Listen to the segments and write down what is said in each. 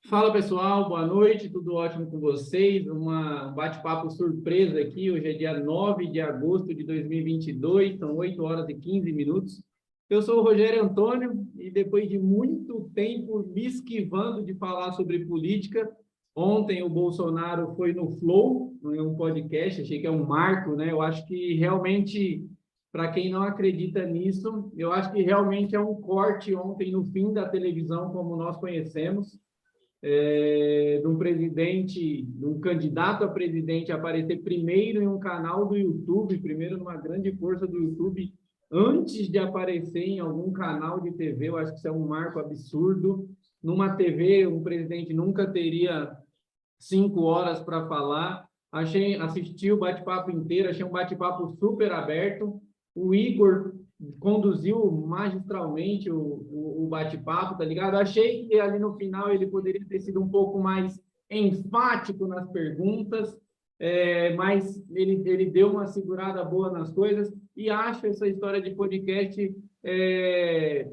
Fala pessoal, boa noite, tudo ótimo com vocês? Um bate-papo surpresa aqui. Hoje é dia 9 de agosto de 2022, são 8 horas e 15 minutos. Eu sou o Rogério Antônio e depois de muito tempo me esquivando de falar sobre política, ontem o Bolsonaro foi no Flow, em um podcast, achei que é um marco, né? Eu acho que realmente, para quem não acredita nisso, eu acho que realmente é um corte ontem no fim da televisão como nós conhecemos de um presidente, de um candidato a presidente aparecer primeiro em um canal do YouTube, primeiro numa grande força do YouTube, antes de aparecer em algum canal de TV. Eu acho que isso é um marco absurdo. Numa TV, um presidente nunca teria 5 horas para falar. Assisti o bate-papo inteiro, achei um bate-papo super aberto. O Igor conduziu magistralmente o bate-papo, tá ligado? Achei que ali no final ele poderia ter sido um pouco mais enfático nas perguntas, mas ele deu uma segurada boa nas coisas e acho essa história de podcast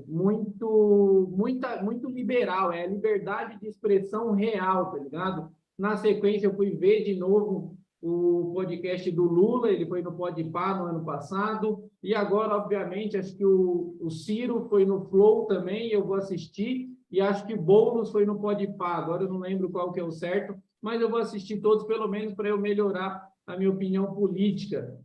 muito liberal, é liberdade de expressão real, tá ligado? Na sequência, eu fui ver de novo o podcast do Lula, ele foi no Podpah no ano passado, e agora, obviamente, acho que o Ciro foi no Flow também, eu vou assistir, e acho que Boulos foi no Podpah, agora eu não lembro qual que é o certo, mas eu vou assistir todos, pelo menos, para eu melhorar a minha opinião política.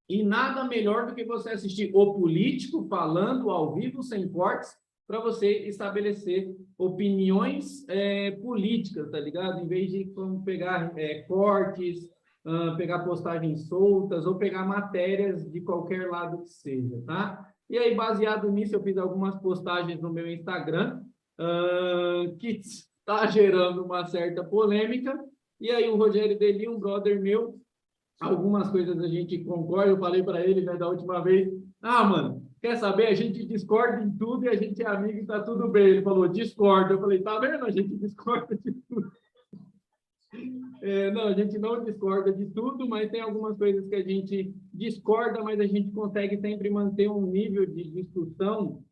E nada melhor do que você assistir o político falando ao vivo, sem cortes, para você estabelecer opiniões políticas, tá ligado? Em vez de pegar cortes, pegar postagens soltas ou pegar matérias de qualquer lado que seja, tá? E aí, baseado nisso, eu fiz algumas postagens no meu Instagram que está gerando uma certa polêmica. E aí, o Rogério Deli, um brother meu, algumas coisas a gente concorda. Eu falei para ele, né, da última vez, mano, quer saber? A gente discorda em tudo e a gente é amigo e tá tudo bem. Ele falou, discorda. Eu falei, tá vendo? A gente discorda de tudo. Não, a gente não discorda de tudo, mas tem algumas coisas que a gente discorda, mas a gente consegue sempre manter um nível de discussão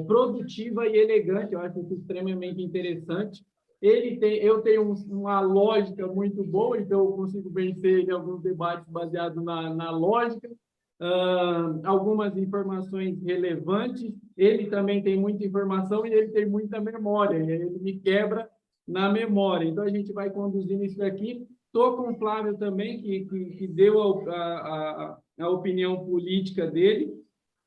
produtiva e elegante. Eu acho isso extremamente interessante. Eu tenho uma lógica muito boa, então eu consigo vencer em alguns debates baseados na lógica, algumas informações relevantes. Ele também tem muita informação e ele tem muita memória. Ele me quebra na memória. Então, a gente vai conduzindo isso aqui. Estou com o Flávio também, que deu a opinião política dele.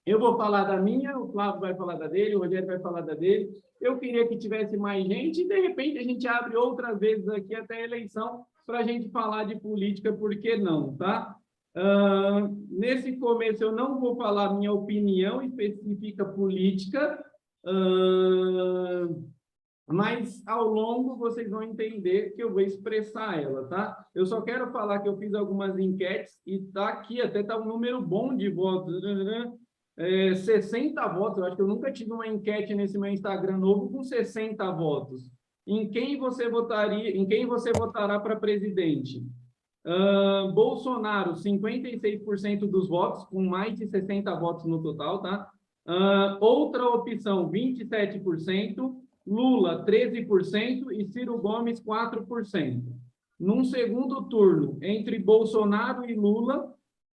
Eu vou falar da minha, o Flávio vai falar da dele, o Rogério vai falar da dele. Eu queria que tivesse mais gente e, de repente, a gente abre outras vezes aqui até a eleição para a gente falar de política, por que não, tá? Nesse começo, eu não vou falar minha opinião específica política, mas ao longo vocês vão entender que eu vou expressar ela, tá? Eu só quero falar que eu fiz algumas enquetes e tá aqui, até tá um número bom de votos, 60 votos. Eu acho que eu nunca tive uma enquete nesse meu Instagram novo com 60 votos. Em quem você votaria, em quem você votará para presidente? Bolsonaro, 56% dos votos, com mais de 60 votos no total, tá? Outra opção, 27%, Lula, 13% e Ciro Gomes, 4%. Num segundo turno, entre Bolsonaro e Lula,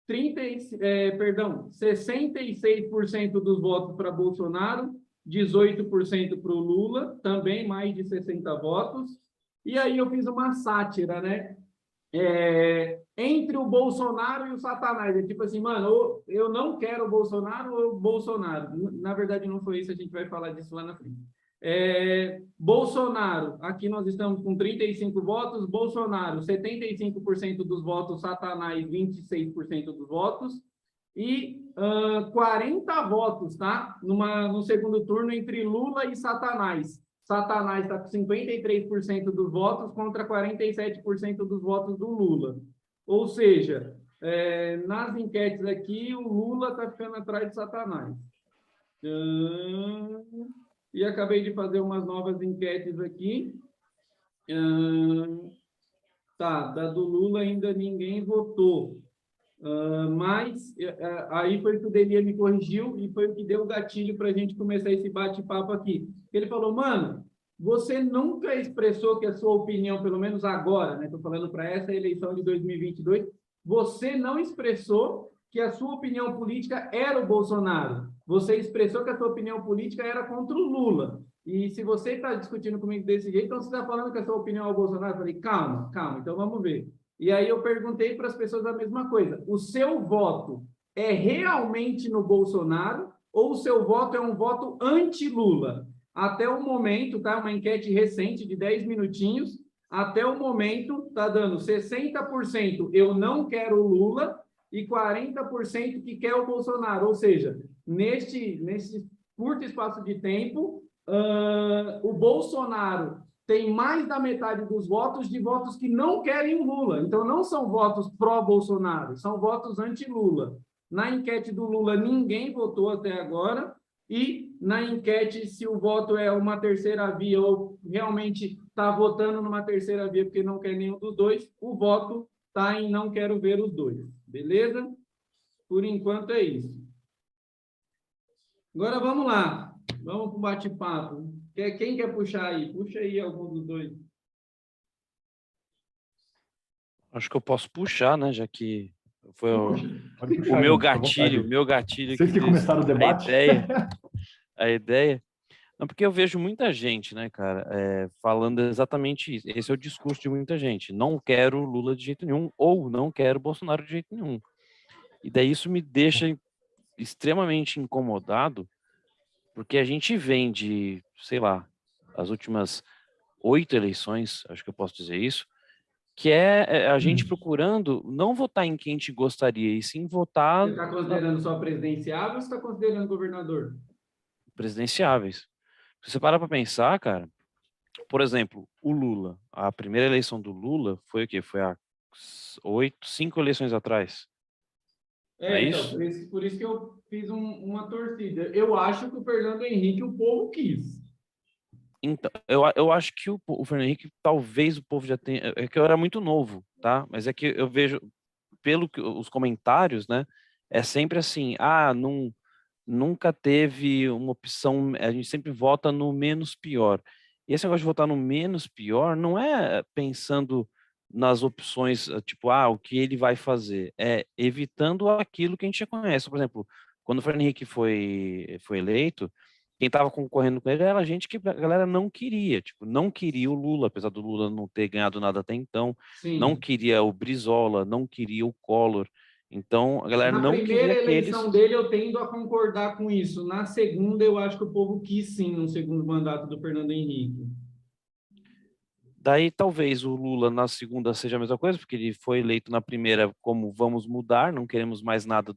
66% dos votos para Bolsonaro, 18% para o Lula, também mais de 60 votos. E aí eu fiz uma sátira, né? Entre o Bolsonaro e o Satanás. É tipo assim, mano, eu não quero o Bolsonaro ou o Bolsonaro. Na verdade, não foi isso, a gente vai falar disso lá na frente. Bolsonaro, aqui nós estamos com 35 votos, Bolsonaro, 75% dos votos, Satanás, 26% dos votos, e 40 votos, tá? No segundo turno entre Lula e Satanás. Satanás está com 53% dos votos contra 47% dos votos do Lula. Ou seja, nas enquetes aqui, o Lula está ficando atrás de Satanás. E acabei de fazer umas novas enquetes aqui. Da do Lula ainda ninguém votou. Mas aí foi que o Delia me corrigiu e foi o que deu o gatilho para a gente começar esse bate-papo aqui. Ele falou, mano, você nunca expressou que a sua opinião, pelo menos agora, né? Estou falando para essa eleição de 2022, você não expressou que a sua opinião política era o Bolsonaro. Você expressou que a sua opinião política era contra o Lula. E se você está discutindo comigo desse jeito, então você está falando que a sua opinião é o Bolsonaro. Eu falei, calma, calma, então vamos ver. E aí eu perguntei para as pessoas a mesma coisa. O seu voto é realmente no Bolsonaro ou o seu voto é um voto anti-Lula? Até o momento, tá? Uma enquete recente de 10 minutinhos. Até o momento, está dando 60% eu não quero o Lula e 40% que quer o Bolsonaro. Ou seja, neste curto espaço de tempo, o Bolsonaro tem mais da metade dos votos de votos que não querem o Lula. Então, não são votos pró-Bolsonaro, são votos anti-Lula. Na enquete do Lula, ninguém votou até agora. E na enquete, se o voto é uma terceira via ou realmente está votando numa terceira via porque não quer nenhum dos dois, o voto está em não quero ver os dois. Beleza? Por enquanto é isso. Agora vamos lá. Vamos para o bate-papo. Quem quer puxar aí? Puxa aí algum dos dois. Acho que eu posso puxar, né? Já que foi Pode puxar, o meu gatilho Vocês que que começaram o debate. A ideia. Não, porque eu vejo muita gente, né, cara, falando exatamente isso. Esse é o discurso de muita gente. Não quero Lula de jeito nenhum, ou não quero Bolsonaro de jeito nenhum. E daí isso me deixa extremamente incomodado, porque a gente vem de, sei lá, as últimas 8 eleições, acho que eu posso dizer isso, que é a gente procurando não votar em quem a gente gostaria, e sim votar Você está considerando só presidenciável ou você está considerando governador? presidenciáveis. Se você parar para pensar, cara, por exemplo, o Lula, a primeira eleição do Lula foi o quê? Foi há 5 eleições atrás. Não é Então, isso? por isso que eu fiz uma torcida. Eu acho que o Fernando Henrique o povo quis. Então, eu acho que o Fernando Henrique, talvez o povo já tenha. É que eu era muito novo, tá? Mas é que eu vejo, pelo que os comentários, né? É sempre assim: ah, não, nunca teve uma opção, a gente sempre vota no menos pior. E esse negócio de votar no menos pior não é pensando nas opções, tipo, o que ele vai fazer, é evitando aquilo que a gente já conhece. Por exemplo, quando o Fernando Henrique foi eleito, quem estava concorrendo com ele era gente que a galera não queria, tipo, não queria o Lula, apesar do Lula não ter ganhado nada até então, não Sim. queria o Brizola, não queria o Collor. Então, a galera Na não primeira queria aqueles. eleição dele, eu tendo a concordar com isso. Na segunda, eu acho que o povo quis sim um segundo mandato do Fernando Henrique. Daí talvez o Lula na segunda seja a mesma coisa, porque ele foi eleito na primeira como vamos mudar, não queremos mais nada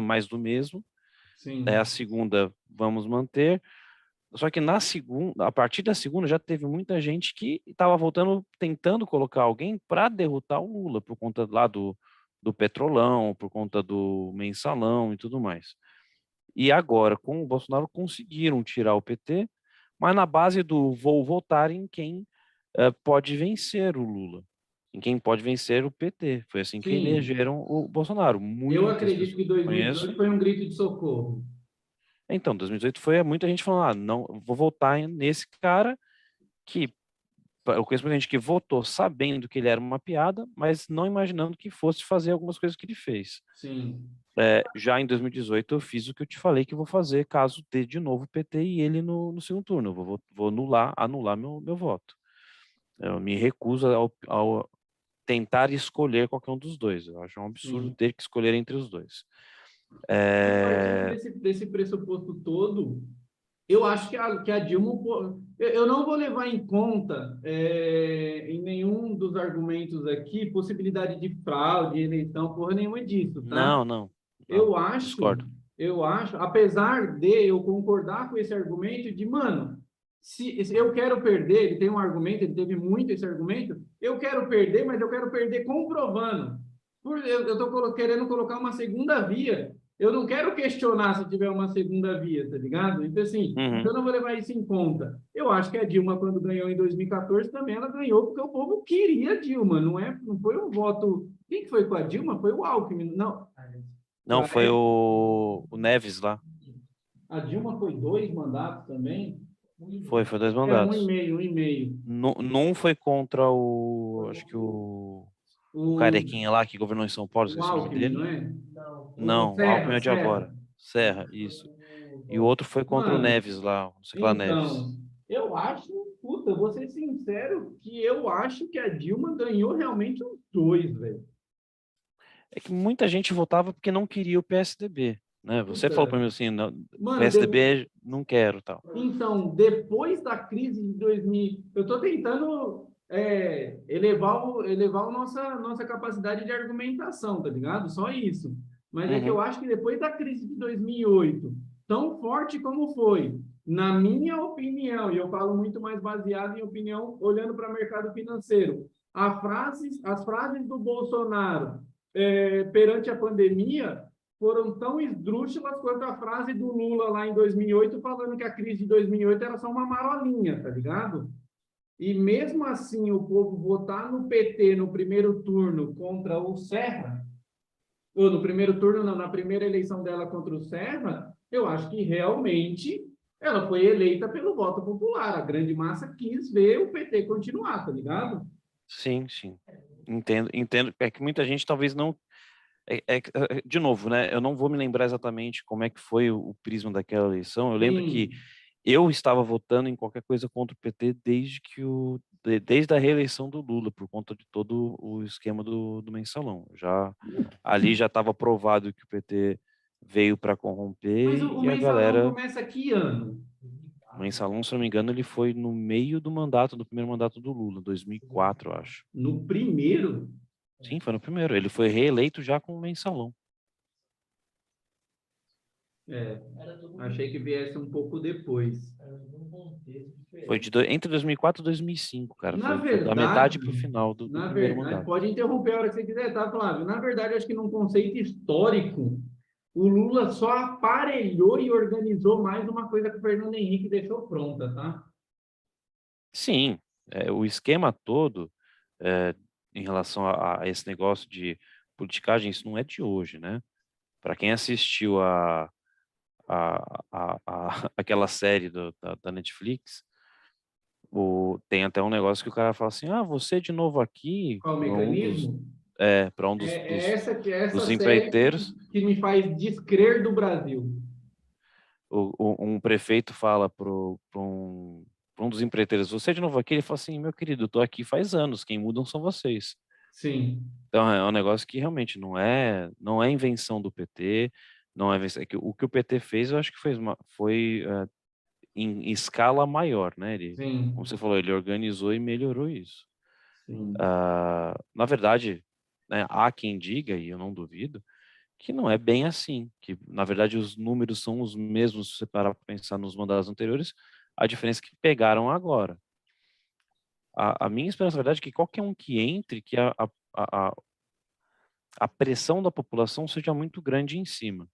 mais do mesmo. Sim. Daí a segunda vamos manter. Só que na segunda, a partir da segunda já teve muita gente que estava voltando, tentando colocar alguém para derrotar o Lula, por conta lá do Petrolão, por conta do Mensalão e tudo mais. E agora, com o Bolsonaro, conseguiram tirar o PT, mas na base do vou votar em quem pode vencer o Lula, em quem pode vencer o PT. Foi assim que Sim. elegeram o Bolsonaro. Eu Muitas acredito pessoas que que eu 2018 conheço. foi um grito de socorro. Então, 2018 foi muita gente falando, não, vou votar nesse cara que eu conheço muita gente que votou sabendo que ele era uma piada, mas não imaginando que fosse fazer algumas coisas que ele fez. Sim. Já em 2018 eu fiz o que eu te falei que eu vou fazer caso dê de novo o PT e ele no segundo turno. Eu vou anular meu voto. Eu me recuso ao tentar escolher qualquer um dos dois. Eu acho um absurdo ter que escolher entre os dois. E partindo desse pressuposto todo, eu acho que a Dilma, eu não vou levar em conta em nenhum dos argumentos aqui possibilidade de fraude, eleição, porra nenhuma disso, tá? Não, Eu acho, discordo. eu acho, apesar de eu concordar com esse argumento de, mano, se eu quero perder, ele tem um argumento, ele teve muito esse argumento, eu quero perder, mas eu quero perder comprovando. Eu estou querendo colocar uma segunda via. Eu não quero questionar se tiver uma segunda via, tá ligado? Então, assim, Uhum. eu não vou levar isso em conta. Eu acho que a Dilma, quando ganhou em 2014, também ela ganhou porque o povo queria a Dilma, não foi um voto. Quem que foi com a Dilma? Foi o Alckmin, não. Não, foi o Neves lá. A Dilma foi 2 mandatos também. Foi 2 Um e mandatos. meio, um e meio. Num foi contra o, acho que o O, carequinha lá que governou em São Paulo, o esqueci o nome Alckmin, dele. não é? O Não, o Alckmin Serra, é de Serra. agora. Serra, isso. E o outro foi contra o Mano, Neves lá, não sei que lá, Neves. então, eu acho, puta, vou ser sincero, que eu acho que a Dilma ganhou realmente os dois, velho. É que muita gente votava porque não queria o PSDB, né? Você falou para Puta, mim assim, não, mano, PSDB não quero, tal. então, depois da crise de 2000, eu estou tentando elevar a nossa capacidade de argumentação, tá ligado? Só isso. Mas é que eu Uhum. acho que depois da crise de 2008, tão forte como foi, na minha opinião, e eu falo muito mais baseado em opinião, olhando para o mercado financeiro, as frases do Bolsonaro perante a pandemia foram tão esdrúxulas quanto a frase do Lula lá em 2008, falando que a crise de 2008 era só uma marolinha, tá ligado? E mesmo assim, o povo votar no PT no primeiro turno contra o Serra, ou no primeiro turno, não, na primeira eleição dela contra o Serra, eu acho que realmente ela foi eleita pelo voto popular. A grande massa quis ver o PT continuar, tá ligado? Sim, sim. Entendo, entendo. É que muita gente talvez não. De novo, né? Eu não vou me lembrar exatamente como é que foi o prisma daquela eleição. Eu lembro que Sim, eu estava votando em qualquer coisa contra o PT desde a reeleição do Lula, por conta de todo o esquema do mensalão. Já ali já estava provado que o PT veio para mas corromper o e a mensalão galera, começa que ano? o mensalão, se não me engano, ele foi no meio do primeiro mandato do Lula, 2004, eu acho. No primeiro? Sim, foi no primeiro. Ele foi reeleito já com o mensalão. É, achei que viesse um pouco depois. Foi entre 2004 e 2005, cara. Na Foi da metade para o verdade, final do na primeiro verdade, mandato. pode interromper a hora que você quiser, tá, Flávio? Na verdade, acho que num conceito histórico, o Lula só aparelhou e organizou mais uma coisa que o Fernando Henrique deixou pronta, tá? Sim, o esquema todo é, em relação a esse negócio de politicagem, isso não é de hoje, né? Para quem assistiu aquela série da Netflix, tem até um negócio que o cara fala assim, ah, você de novo aqui, Qual o mecanismo? para um É essa dos série empreiteiros, que me faz descrer do Brasil. um prefeito fala pra um dos empreiteiros, você de novo aqui, ele fala assim, meu querido, eu tô aqui faz anos, quem mudam são vocês. Sim, Então é um negócio que realmente não é invenção do PT, não é invenção, o que o PT fez, eu acho que foi em escala maior, né? Ele, como sim, você falou, ele organizou e melhorou isso. sim, Na verdade, né, há quem diga, e eu não duvido, que não é bem assim, que na verdade os números são os mesmos, se você parar para pensar nos mandatos anteriores, a diferença é que pegaram agora. A minha esperança, na verdade, é que qualquer um que entre, que a, a pressão da população seja muito grande em cima.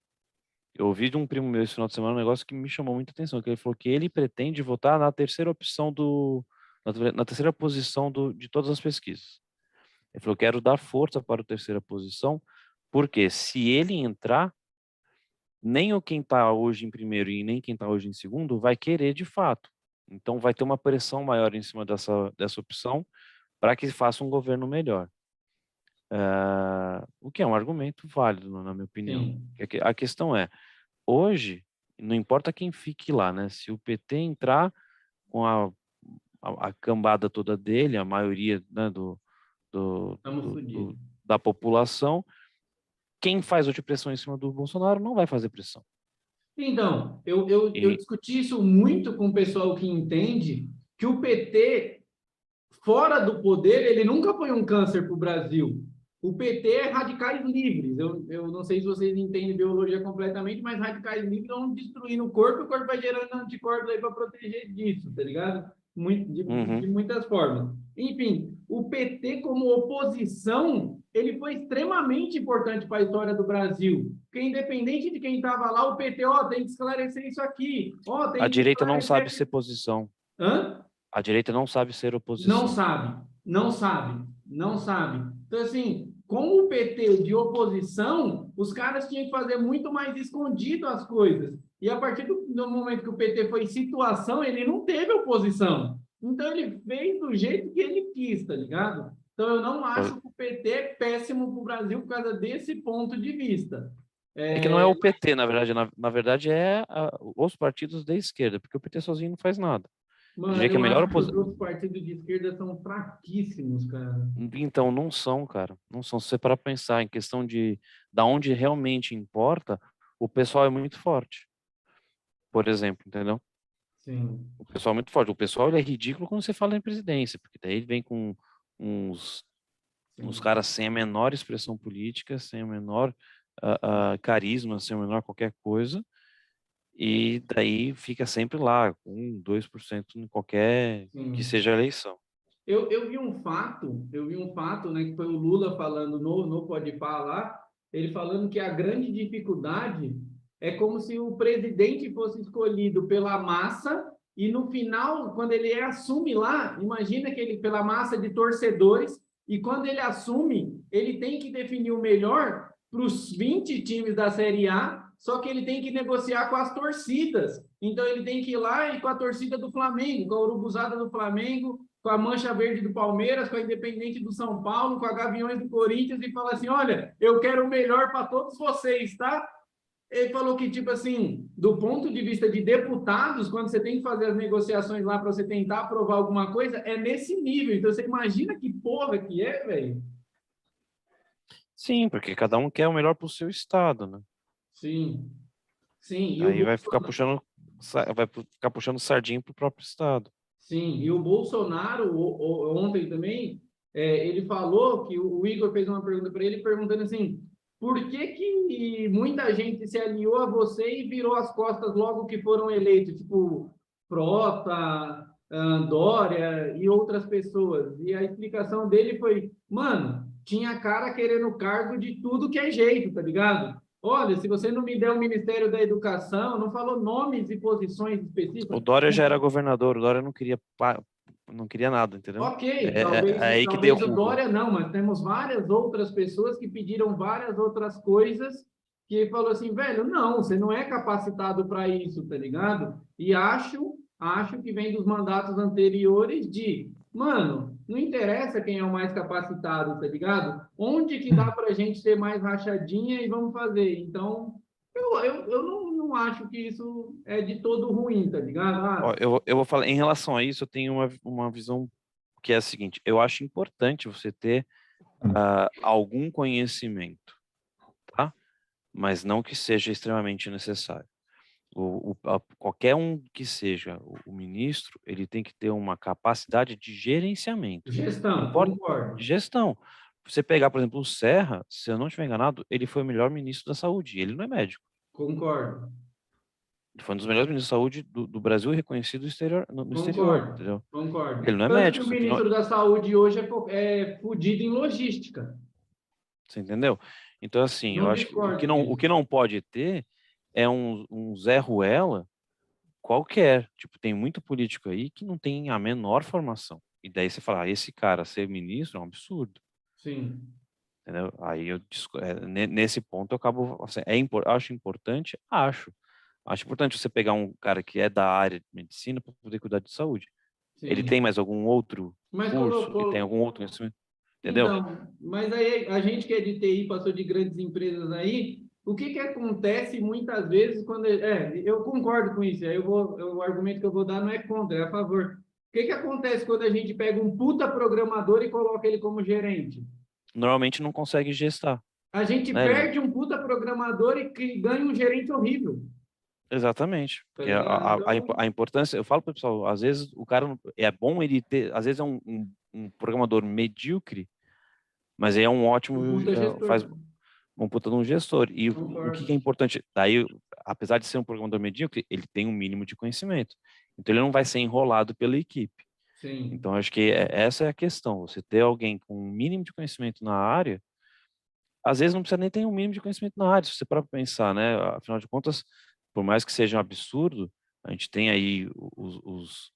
Eu ouvi de um primo meu esse final de semana um negócio que me chamou muita atenção, que ele falou que ele pretende votar na terceira opção na terceira posição de todas as pesquisas. Ele falou, quero dar força para a terceira posição, porque se ele entrar, nem o quem está hoje em primeiro e nem quem está hoje em segundo vai querer de fato. Então vai ter uma pressão maior em cima dessa opção para que faça um governo melhor. O que é um argumento válido, na minha opinião. sim. A questão é, hoje, não importa quem fique lá, né? Se o PT entrar com a cambada toda dele, a maioria, né, do, Estamos do, fodidos. do- da população, quem faz hoje pressão em cima do Bolsonaro não vai fazer pressão. Então, eu E, discuti isso muito com o pessoal que entende que o PT, fora do poder, ele nunca foi um câncer para o Brasil. O PT é radicais livres. Eu não sei se vocês entendem biologia completamente, mas radicais livres vão destruindo o corpo vai gerando anticorpos aí para proteger disso, tá ligado? De uhum, muitas formas. Enfim, o PT como oposição, ele foi extremamente importante para a história do Brasil. Porque independente de quem estava lá, o PT, ó, tem que esclarecer isso aqui, ó, a tem que direita não sabe esclarecer. ser posição. Hã? A direita não sabe ser Não oposição. sabe, não sabe, não sabe. Então, assim, com o PT de oposição, os caras tinham que fazer muito mais escondido as coisas. E a partir do momento que o PT foi situação, ele não teve oposição. Então, ele fez do jeito que ele quis, tá ligado? Então, eu não acho que o PT é péssimo para o Brasil por causa desse ponto de vista. É que não é o PT, na verdade. Na verdade, os partidos da esquerda, porque o PT sozinho não faz nada. Eu Mano, diria que a eu melhor acho que os oposição. outros partidos de esquerda são fraquíssimos, cara. Então, não são, cara. Não são. Se você parar pra pensar em questão de da onde realmente importa, o pessoal é muito forte. Por exemplo, entendeu? Sim, O pessoal é muito forte. O pessoal ele é ridículo quando você fala em presidência, porque daí ele vem com uns, uns sim. caras sem a menor expressão política, sem o menor carisma, sem o menor qualquer coisa, e daí fica sempre lá, com 2% em qualquer que Sim. seja a eleição. Eu vi um fato, né, que foi o Lula falando no Pode Falar, ele falando que a grande dificuldade é como se o presidente fosse escolhido pela massa e no final, quando ele assume lá, imagina que ele pela massa de torcedores e quando ele assume, ele tem que definir o melhor para os 20 times da Série A, só que ele tem que negociar com as torcidas. Então ele tem que ir lá e com a torcida do Flamengo, com a Urubuzada do Flamengo, com a Mancha Verde do Palmeiras, com a Independente do São Paulo, com a Gaviões do Corinthians e fala assim: olha, eu quero o melhor para todos vocês, tá? Ele falou que, tipo assim, do ponto de vista de deputados, quando você tem que fazer as negociações lá para você tentar aprovar alguma coisa, é nesse nível. Então, você imagina que porra que é, velho? Sim, porque cada um quer o melhor para o seu estado, né? Sim, sim. E o Aí Bolsonaro, vai ficar puxando sardinha pro próprio estado. sim, e o Bolsonaro ontem também, ele falou que o Igor fez uma pergunta para ele, perguntando assim, por que que muita gente se alinhou a você e virou as costas logo que foram eleitos, tipo Frota, Dória e outras pessoas? E a explicação dele foi, mano, tinha cara querendo cargo de tudo que é jeito, tá ligado? Olha, se você não me der o Ministério da Educação, não falou nomes e posições O específicas. Dória já era governador, o Dória não queria nada, entendeu? Ok, É aí que deu talvez o ruim. Dória não, mas temos várias outras pessoas que pediram várias outras coisas que falou assim, velho, não, você não é capacitado para isso, tá ligado? E acho que vem dos mandatos anteriores de, mano, não interessa quem é o mais capacitado, tá ligado? Onde que dá para a gente ter mais rachadinha e vamos fazer. Então, eu não acho que isso é de todo ruim, tá ligado? Ó, Ah, eu vou falar, em relação a isso, eu tenho uma visão que é a seguinte: eu acho importante você ter algum conhecimento, tá? Mas não que seja extremamente necessário. Qualquer um que seja o ministro, ele tem que ter uma capacidade de gerenciamento. Não gestão, importa, concordo. de gestão. Você pegar, por exemplo, o Serra, se eu não estiver enganado, ele foi o melhor ministro da saúde. Ele não é médico. Concordo, Ele foi um dos melhores ministros da saúde do Brasil e reconhecido no exterior, concordo, entendeu? Ele concordo. não é Tanto que médico, o só que não, ministro da Saúde hoje é fudido em logística. você entendeu? Então, assim, eu Não acho que discordo o disso. que não pode ter é um Zé Ruela qualquer. Tipo, tem muito político aí que não tem a menor formação. E daí você fala, esse cara ser ministro é um absurdo, Sim, entendeu? Aí nesse ponto eu acabo, assim, acho importante? Acho. Acho importante você pegar um cara que é da área de medicina para poder cuidar de saúde. Ele tem sim. mais algum outro Mas curso? Ele tem colocou. algum outro conhecimento? Entendeu? Então, mas aí a gente que é de TI, passou de grandes empresas aí, o que que acontece muitas vezes quando. Eu concordo com isso, o argumento que eu vou dar não é contra, é a favor. O que que acontece quando a gente pega um puta programador e coloca ele como gerente? Normalmente não consegue gestar, A gente né? perde um puta programador e que ganha um gerente horrível, Exatamente, tá porque ligado? Então, a importância, eu falo para o pessoal, às vezes o cara é bom ele ter, às vezes é um programador medíocre, mas é um um ótimo, puta faz gestor. um puta de um gestor. E o que Concordo. que é importante? Daí, apesar de ser um programador medíocre, ele tem um mínimo de conhecimento. Então ele não vai ser enrolado pela equipe. Sim, Então acho que essa é a questão. Você ter alguém com um mínimo de conhecimento na área, às vezes não precisa nem ter um mínimo de conhecimento na área, se você para pensar, né? Afinal de contas, por mais que seja um absurdo, a gente tem aí os,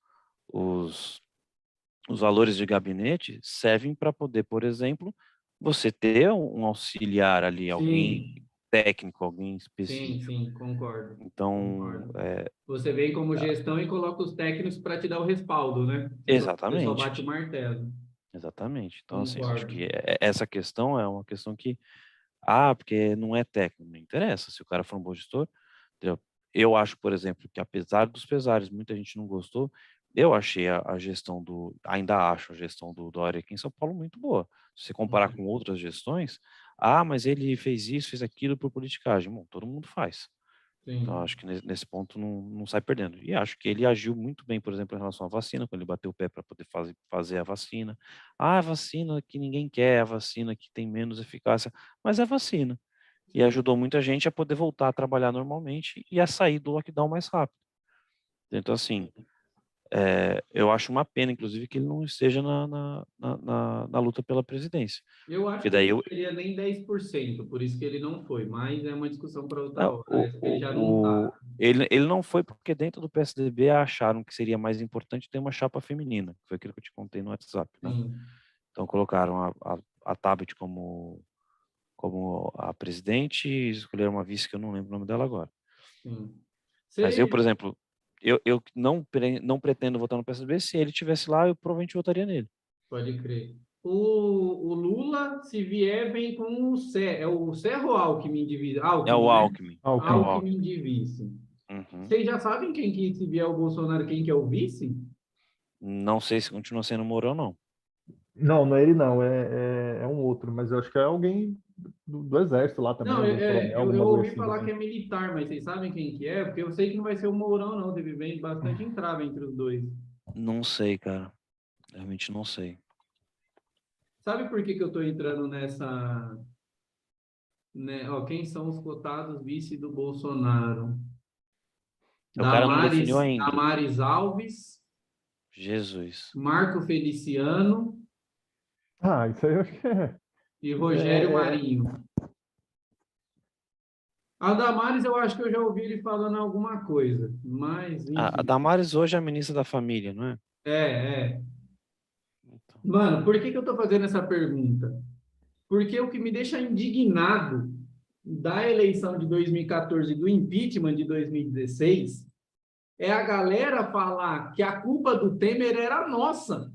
os valores de gabinete servem para poder, por exemplo, você ter um auxiliar ali, alguém sim, técnico, alguém Sim, específico. sim, concordo. Então, Concordo. Você vem como gestão e coloca os técnicos para te dar o respaldo, né? Você só exatamente, bate o martelo. exatamente. Então, assim, eu acho Concordo. que essa questão é uma questão que, porque não é técnico, não interessa. Se o cara for um bom gestor, entendeu? Eu acho, por exemplo, que apesar dos pesares, muita gente não gostou, eu achei a gestão ainda acho a gestão do Dória aqui em São Paulo muito boa. Se você comparar com outras gestões, mas ele fez isso, fez aquilo por politicagem. Bom, todo mundo faz. Então, Sim. acho que nesse ponto não sai perdendo. E acho que ele agiu muito bem, por exemplo, em relação à vacina, quando ele bateu o pé para poder fazer a vacina. A vacina que ninguém quer, a vacina que tem menos eficácia, mas é vacina. E Sim. ajudou muita gente a poder voltar a trabalhar normalmente e a sair do lockdown mais rápido. Então, assim, eu acho uma pena, inclusive, que ele não esteja na luta pela presidência. Eu Porque acho que daí ele não seria nem 10%, por isso que ele não foi, mas é uma discussão para outra não, hora. Acho que ele já não está. ele não foi porque dentro do PSDB acharam que seria mais importante ter uma chapa feminina, que foi aquilo que eu te contei no WhatsApp, né? Sim, Então colocaram a Tabet como a presidente e escolheram uma vice que eu não lembro o nome dela agora. sim. Mas eu, Você por exemplo, eu não pretendo votar no PSDB. Se ele tivesse lá, eu provavelmente votaria nele. pode crer. O Lula, se vier, vem com o Sé. É o Serra ou Alckmin de vice? É o Alckmin, né? Alckmin. É o Alckmin. Alckmin Alckmin. de vice. Uhum. Vocês já sabem quem que, se vier o Bolsonaro, quem que é o vice? Não sei se continua sendo Mourão, não. Não, não é ele não, é um outro, mas eu acho que é alguém do exército lá também, Não, algum coronel, eu alguma coisa ouvi assim falar que também. é militar, mas vocês sabem quem que é? Porque eu sei que não vai ser o Mourão, não. Teve bem bastante entrave entre os dois. Não sei, cara. Realmente não sei. Sabe por que que eu estou entrando nessa, né? Ó, quem são os cotados vice do Bolsonaro? O cara não definiu ainda. Damares Alves, Jesus. Marco Feliciano Isso aí eu acho que é. e Rogério é, é- Marinho. A Damares, eu acho que eu já ouvi ele falando alguma coisa, mas, A enfim. Damares hoje é a ministra da Família, não é? É. Então, Mano, por que que eu tô fazendo essa pergunta? Porque o que me deixa indignado da eleição de 2014 e do impeachment de 2016 é a galera falar que a culpa do Temer era nossa.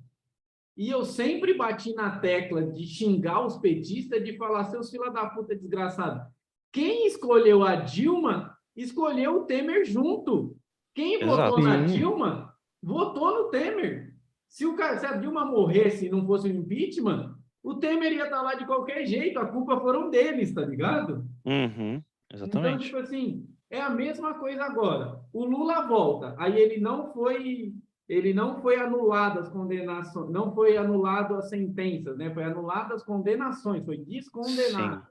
E eu sempre bati na tecla de xingar os petistas, de falar, seus fila da puta desgraçado. Quem escolheu a Dilma, escolheu o Temer junto. Quem votou exato. na Sim, Dilma, votou no Temer. Se a Dilma morresse e não fosse o impeachment, o Temer ia estar lá de qualquer jeito, a culpa foram deles, tá ligado? Uhum, Então, tipo exatamente. assim, é a mesma coisa agora. O Lula volta, aí ele não foi anulado as condenações, não foi anulado as sentenças, né? Foi anulado as condenações, foi descondenado.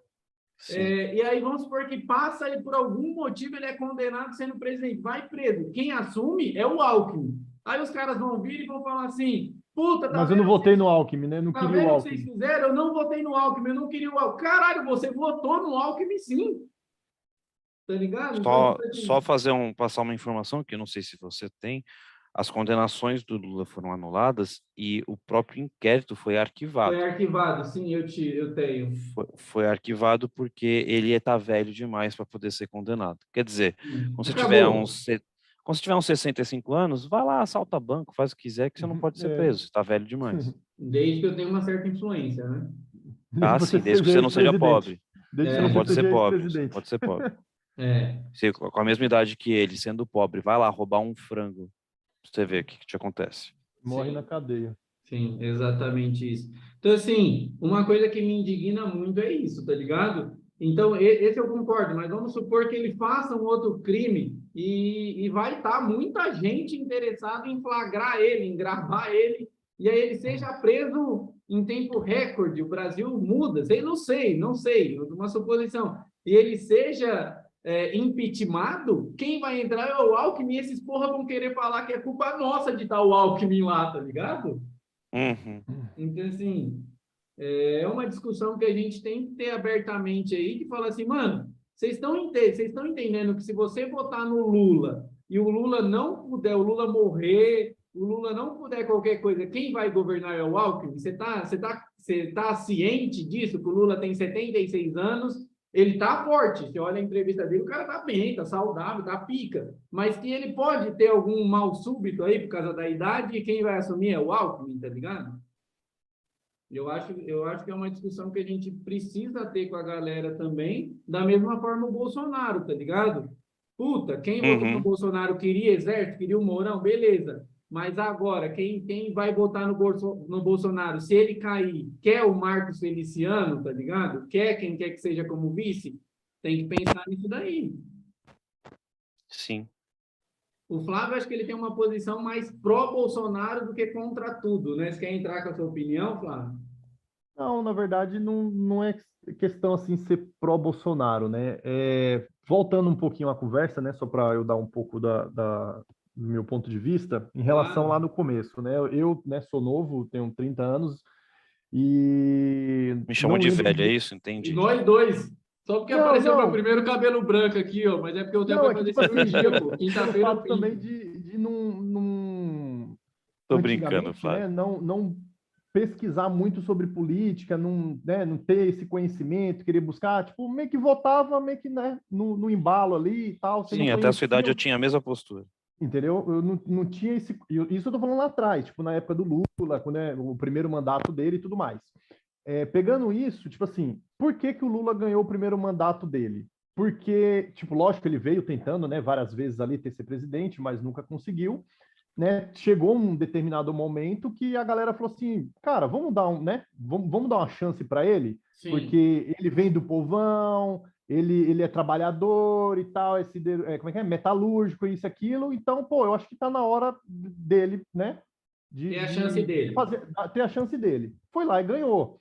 Sim, sim. E aí vamos supor que passa e por algum motivo ele é condenado sendo presidente, vai preso. Quem assume é o Alckmin. Aí os caras vão vir e vão falar assim: puta, mas eu não votei no Alckmin, né? Não tá queria o vendo o que vocês Alckmin. fizeram? Eu não votei no Alckmin, eu não queria o Alckmin. Caralho, você votou no Alckmin sim, tá ligado? Então, Só, tipo só assim, passar uma informação que eu não sei se você tem. As condenações do Lula foram anuladas e o próprio inquérito foi foi arquivado. arquivado, sim, eu tenho. Foi arquivado porque ele está velho demais para poder ser condenado. Quer dizer, quando você tiver Acabou. uns, quando você tiver uns 65 anos, vai lá, assalta banco, faz o que quiser, que você não pode ser É, preso. Você está velho demais. Desde que eu tenha uma certa influência, né? desde que você Sim, desde que seja você não seja ex-presidente. pobre. Desde Você que não É, você pode ser seja pobre. Você não ex-presidente. pode ser pobre. é, Você, com a mesma idade que ele, sendo pobre, vai lá roubar um frango. Pra você ver o que te acontece. Morre na sim, cadeia. sim, exatamente isso. Então, assim, uma coisa que me indigna muito é isso, tá ligado? Então, esse eu concordo, mas vamos supor que ele faça um outro crime e vai estar muita gente interessada em flagrar ele, em gravar ele, e aí ele seja preso em tempo recorde, o Brasil muda, sei, não sei, uma suposição, e ele seja impeachmentado, quem vai entrar é o Alckmin, e esses porra vão querer falar que é culpa nossa de estar o Alckmin lá, tá ligado? Uhum. Então, assim, é uma discussão que a gente tem que ter abertamente aí, que fala assim, mano, vocês estão entendendo que se você votar no Lula e o Lula não puder, o Lula morrer, o Lula não puder qualquer coisa, quem vai governar é o Alckmin? Você tá ciente disso, que o Lula tem 76 anos Ele tá forte, você olha a entrevista dele, o cara tá bem, tá saudável, tá pica. Mas que ele pode ter algum mal súbito aí por causa da idade, e quem vai assumir é o Alckmin, tá ligado? Eu acho que é uma discussão que a gente precisa ter com a galera também, da mesma forma o Bolsonaro, tá ligado? Puta, quem votou no Uhum. Bolsonaro queria exército, queria o Mourão, beleza. Mas agora, quem vai votar no Bolsonaro, se ele cair, quer o Marcos Feliciano, tá ligado? Quer quem quer que seja como vice, tem que pensar nisso daí. Sim. O Flávio, acho que ele tem uma posição mais pró-Bolsonaro do que contra tudo, né? Você quer entrar com a sua opinião, Flávio? Não, na verdade, não é questão assim ser pró-Bolsonaro, né? Voltando um pouquinho à conversa, né? Só para eu dar um pouco do meu ponto de vista, em relação Claro. lá no começo, né? Eu, né, sou novo, tenho 30 anos e Me chamou não de lembro velho, é muito. isso? E Entendi. nós dois. Só porque Não, apareceu meu não, primeiro cabelo branco aqui, ó. Mas é porque o tempo não, vai é que fazer tipo assim, cirurgia, pô. pelo Quinta-feira eu fato também pinto. de Tô brincando, antigamente, Flávio. né, não pesquisar muito sobre política, não ter esse conhecimento, querer buscar, tipo, meio que votava, meio que, né, no embalo ali e tal, você não Sim, até a sua conhecia, idade eu tinha a mesma postura. entendeu? Eu não tinha isso eu tô falando lá atrás, tipo, na época do Lula, quando é o primeiro mandato dele e tudo mais. Pegando isso, tipo assim, por que que o Lula ganhou o primeiro mandato dele? Porque, tipo, lógico que ele veio tentando, né, várias vezes ali ter ser presidente, mas nunca conseguiu, né? Chegou um determinado momento que a galera falou assim, cara, vamos dar né? Vamos dar uma chance para ele, Sim. porque ele vem do povão, ele é trabalhador e tal, como é que é? Metalúrgico, isso, aquilo. Então, pô, eu acho que tá na hora dele, né? Tem a chance dele. Ter a chance dele. Foi lá e ganhou.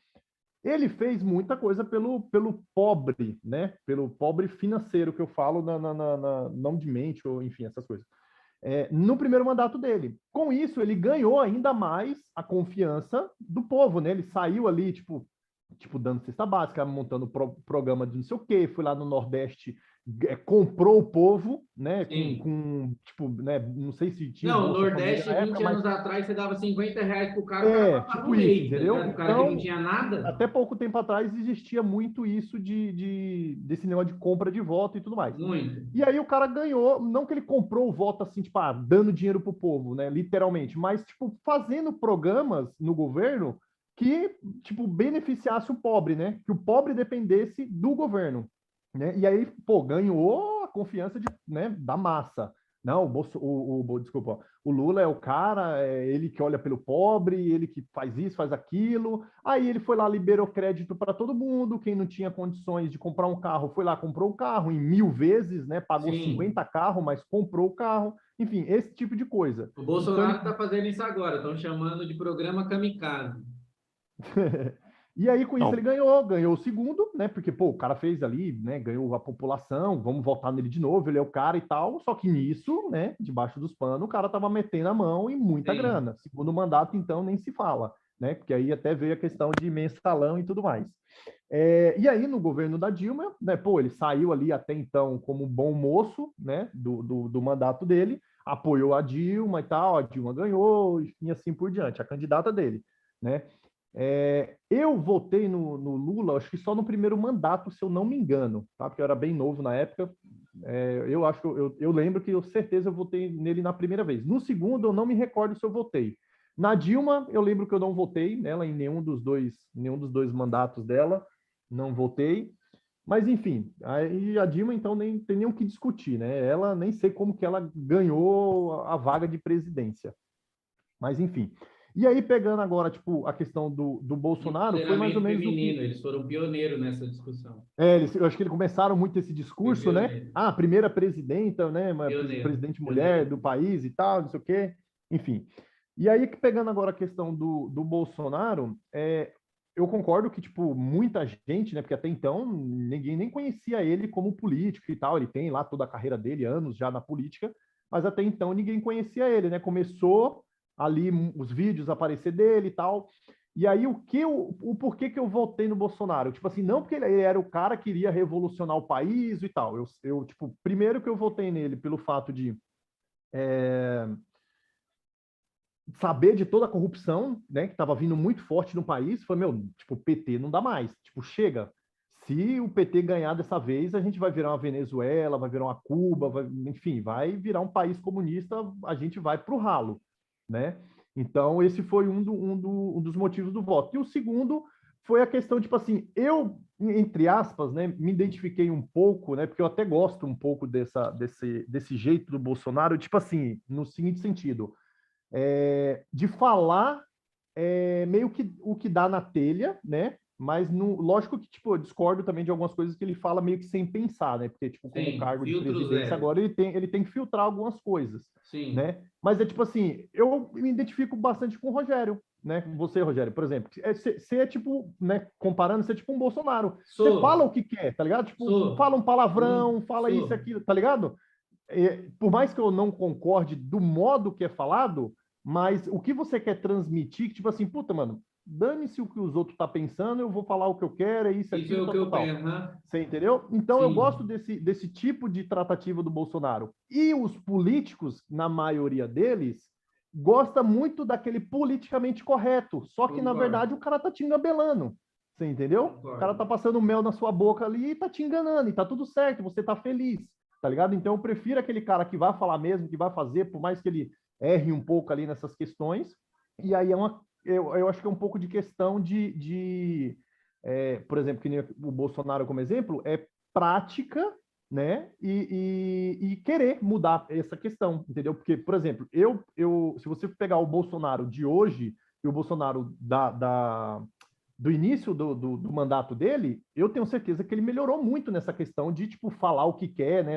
Ele fez muita coisa pelo pobre, né? Pelo pobre financeiro que eu falo, não de mente, ou enfim, essas coisas. No primeiro mandato dele. Com isso, ele ganhou ainda mais a confiança do povo, né? Ele saiu ali, tipo dando cesta básica, montando programa de não sei o quê, foi lá no Nordeste, comprou o povo, né? Sim. Tipo, né? Não sei se tinha o Não, o Bolsa Família Nordeste, na época, 20 mas anos atrás, você dava R$ 50 pro cara, o cara passava tipo um isso, mês, tá entendeu? ligado? O cara que não Então, tinha nada. até pouco tempo atrás existia muito isso desse negócio de compra de voto e tudo mais. Muito. E aí o cara ganhou, não que ele comprou o voto assim, tipo, dando dinheiro pro povo, né, literalmente, mas tipo fazendo programas no governo que tipo beneficiasse o pobre, né, que o pobre dependesse do governo, né? E aí, pô, ganhou a confiança né, da massa. Não, desculpa, o Lula é o cara, é ele que olha pelo pobre, ele que faz isso, faz aquilo. Aí ele foi lá, liberou crédito para todo mundo. Quem não tinha condições de comprar um carro foi lá, comprou o carro em 1000 vezes, né? Pagou Sim. 50 carros, mas comprou o carro. Enfim, esse tipo de coisa. O Então ele Bolsonaro tá fazendo isso agora. Estão chamando de programa kamikaze. E aí, com isso, Não, ele ganhou o segundo, né? Porque, pô, o cara fez ali, né? Ganhou a população, vamos votar nele de novo, ele é o cara e tal. Só que nisso, né? Debaixo dos panos, o cara tava metendo a mão em muita Sim. grana. Segundo mandato, então, nem se fala, né? Porque aí até veio a questão de mensalão e tudo mais. E aí, no governo da Dilma, né? Pô, ele saiu ali até então como um bom moço, né? Do mandato dele, apoiou a Dilma e tal, a Dilma ganhou, e assim por diante, a candidata dele, né? Eu votei no Lula, acho que só no primeiro mandato, se eu não me engano, tá? Porque eu era bem novo na época. Eu acho que eu lembro que eu certeza eu votei nele na primeira vez. No segundo, eu não me recordo se eu votei. Na Dilma, eu lembro que eu não votei nela em nenhum dos dois mandatos dela, não votei. Mas enfim, aí a Dilma então nem tem nem o que discutir, né? Ela nem sei como que ela ganhou a vaga de presidência. Mas enfim. E aí, pegando agora, tipo, a questão do Bolsonaro, foi mais ou Empoderamento menos o feminino. que. Eles foram pioneiros nessa discussão. Eu acho que eles começaram muito esse Foi discurso, né? pioneiro. Ah, a primeira presidenta, né? Pioneiro. Presidente mulher Pioneiro. do país e tal, não sei o quê. Enfim. E aí, pegando agora a questão do Bolsonaro, eu concordo que, tipo, muita gente, né? Porque até então ninguém nem conhecia ele como político e tal. Ele tem lá toda a carreira dele, anos já na política, mas até então ninguém conhecia ele, né? Começou ali os vídeos aparecer dele e tal. E aí, o porquê que eu votei no Bolsonaro? Tipo assim, não porque ele era o cara que iria revolucionar o país e tal. Tipo, primeiro que eu votei nele pelo fato de saber de toda a corrupção, né, que estava vindo muito forte no país, foi, meu, tipo, PT não dá mais, tipo, chega. se o PT ganhar dessa vez, a gente vai virar uma Venezuela, vai virar uma Cuba, enfim, vai virar um país comunista, a gente vai para o ralo, né? Então, esse foi um dos motivos do voto. E o segundo foi a questão, tipo assim, eu, entre aspas, né, me identifiquei um pouco, né, porque eu até gosto um pouco desse jeito do Bolsonaro, tipo assim, no seguinte sentido, de falar meio que o que dá na telha, né? Mas lógico que, tipo, eu discordo também de algumas coisas que ele fala meio que sem pensar, né? Porque, tipo, como Sim, cargo de filtro presidência zero. agora, ele tem que filtrar algumas coisas, Sim. né? Mas é tipo assim, eu me identifico bastante com o Rogério, né? Você, Rogério, por exemplo. Você é tipo, né? Comparando, você é tipo um Bolsonaro. Você fala Sou, o que quer, tá ligado? Tipo, sou, fala um palavrão, fala isso e sou. aquilo, tá ligado? Por mais que eu não concorde do modo que é falado, mas o que você quer transmitir, tipo assim, puta, mano, dane-se o que os outros estão pensando, eu vou falar o que eu quero, é isso, Isso é aquilo, o tal, que tal, eu tal. penso, né? Você entendeu? Então eu gosto Sim, desse tipo de tratativa do Bolsonaro. E os políticos, na maioria deles, gosta muito daquele politicamente correto. Só que, na concordo, verdade, o cara tá te engabelando. Você entendeu? O cara concordo. tá passando mel na sua boca ali e tá te enganando, e tá tudo certo, você tá feliz, tá ligado? Então eu prefiro aquele cara que vai falar mesmo, que vai fazer, por mais que ele erre um pouco ali nessas questões. E aí eu acho que é um pouco de questão por exemplo, que nem o Bolsonaro como exemplo, é prática, né? E querer mudar essa questão, entendeu? Porque, por exemplo, se você pegar o Bolsonaro de hoje e o Bolsonaro do início do mandato dele, eu tenho certeza que ele melhorou muito nessa questão de, tipo, falar o que quer, né?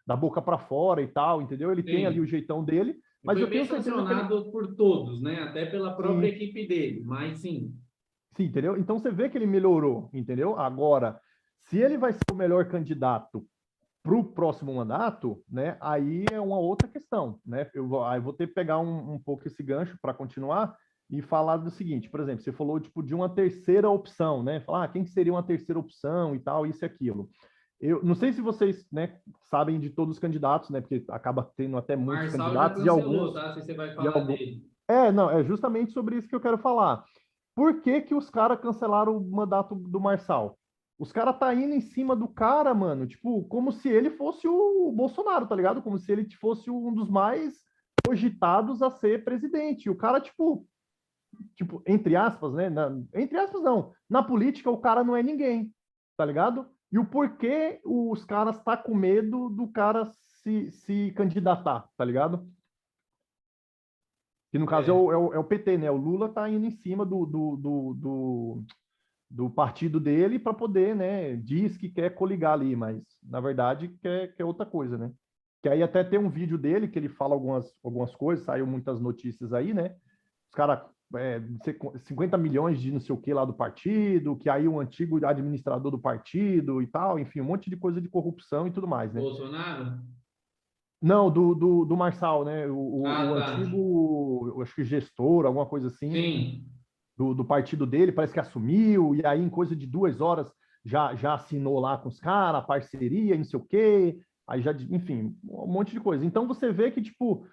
Da boca para fora e tal, entendeu? Ele tem ali o Sim. jeitão dele, E mas foi eu bem tenho certeza que ele. sancionado por todos, né? Até pela própria Sim, equipe dele, mas sim. sim, entendeu? Então você vê que ele melhorou, entendeu? Agora, se ele vai ser o melhor candidato para o próximo mandato, né? Aí é uma outra questão, né? Aí vou ter que pegar um pouco esse gancho para continuar e falar do seguinte, por exemplo, você falou tipo de uma terceira opção, né? Falar quem seria uma terceira opção e tal, isso e aquilo. Eu não sei se vocês, né, sabem de todos os candidatos, né? Porque acaba tendo até O muitos Marçal já candidatos e cancelou, alguns tá? Se você vai e falar algum. dele. Não, é justamente sobre isso que eu quero falar. Por que que os caras cancelaram o mandato do Marçal? Os caras tá indo em cima do cara, mano, tipo, como se ele fosse o Bolsonaro, tá ligado? Como se ele fosse um dos mais cogitados a ser presidente. E o cara, tipo, entre aspas, né? Entre aspas, não. Na política, o cara não é ninguém, tá ligado? E o porquê os caras tá com medo do cara se candidatar, tá ligado? Que no caso É, é o PT, né? O Lula tá indo em cima do partido dele para poder, né? Diz que quer coligar ali, mas na verdade quer outra coisa, né? Que aí até tem um vídeo dele que ele fala algumas coisas, saiu muitas notícias aí, né? Os caras, 50 milhões de não sei o que lá do partido, que aí o antigo administrador do partido e tal, enfim, um monte de coisa de corrupção e tudo mais, né? Bolsonaro? Não, do Marçal, né? O Ah, tá. antigo, eu acho que gestor, alguma coisa assim, Sim. do partido dele, parece que assumiu, e aí em coisa de 2 horas já assinou lá com os caras, parceria, não sei o quê, aí já, enfim, um monte de coisa. Então você vê que, tipo,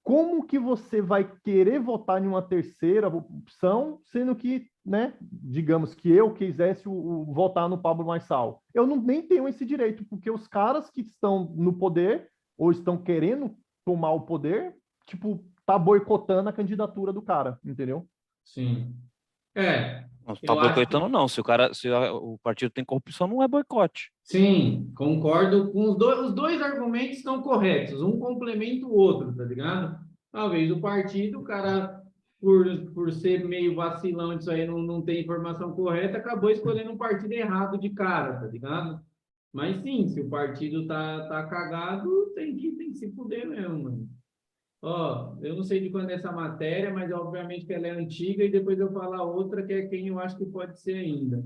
como que você vai querer votar em uma terceira opção, sendo que, né, digamos que eu quisesse votar no Pablo Marçal. Eu nem tenho esse direito, porque os caras que estão no poder, ou estão querendo tomar o poder, tipo, tá boicotando a candidatura do cara, entendeu? Sim. É, Não tá eu acho boicotando, que não. O partido tem corrupção, não é boicote. sim, concordo com os dois. Os dois argumentos estão corretos, um complementa o outro, tá ligado? Talvez o partido, o cara, por ser meio vacilão disso aí, não tem informação correta, acabou escolhendo um partido errado de cara, tá ligado? Mas sim, se o partido tá cagado, tem que se fuder mesmo, mano. Ó, eu não sei de quando é essa matéria, mas obviamente que ela é antiga e depois eu falar outra que é quem eu acho que pode ser ainda.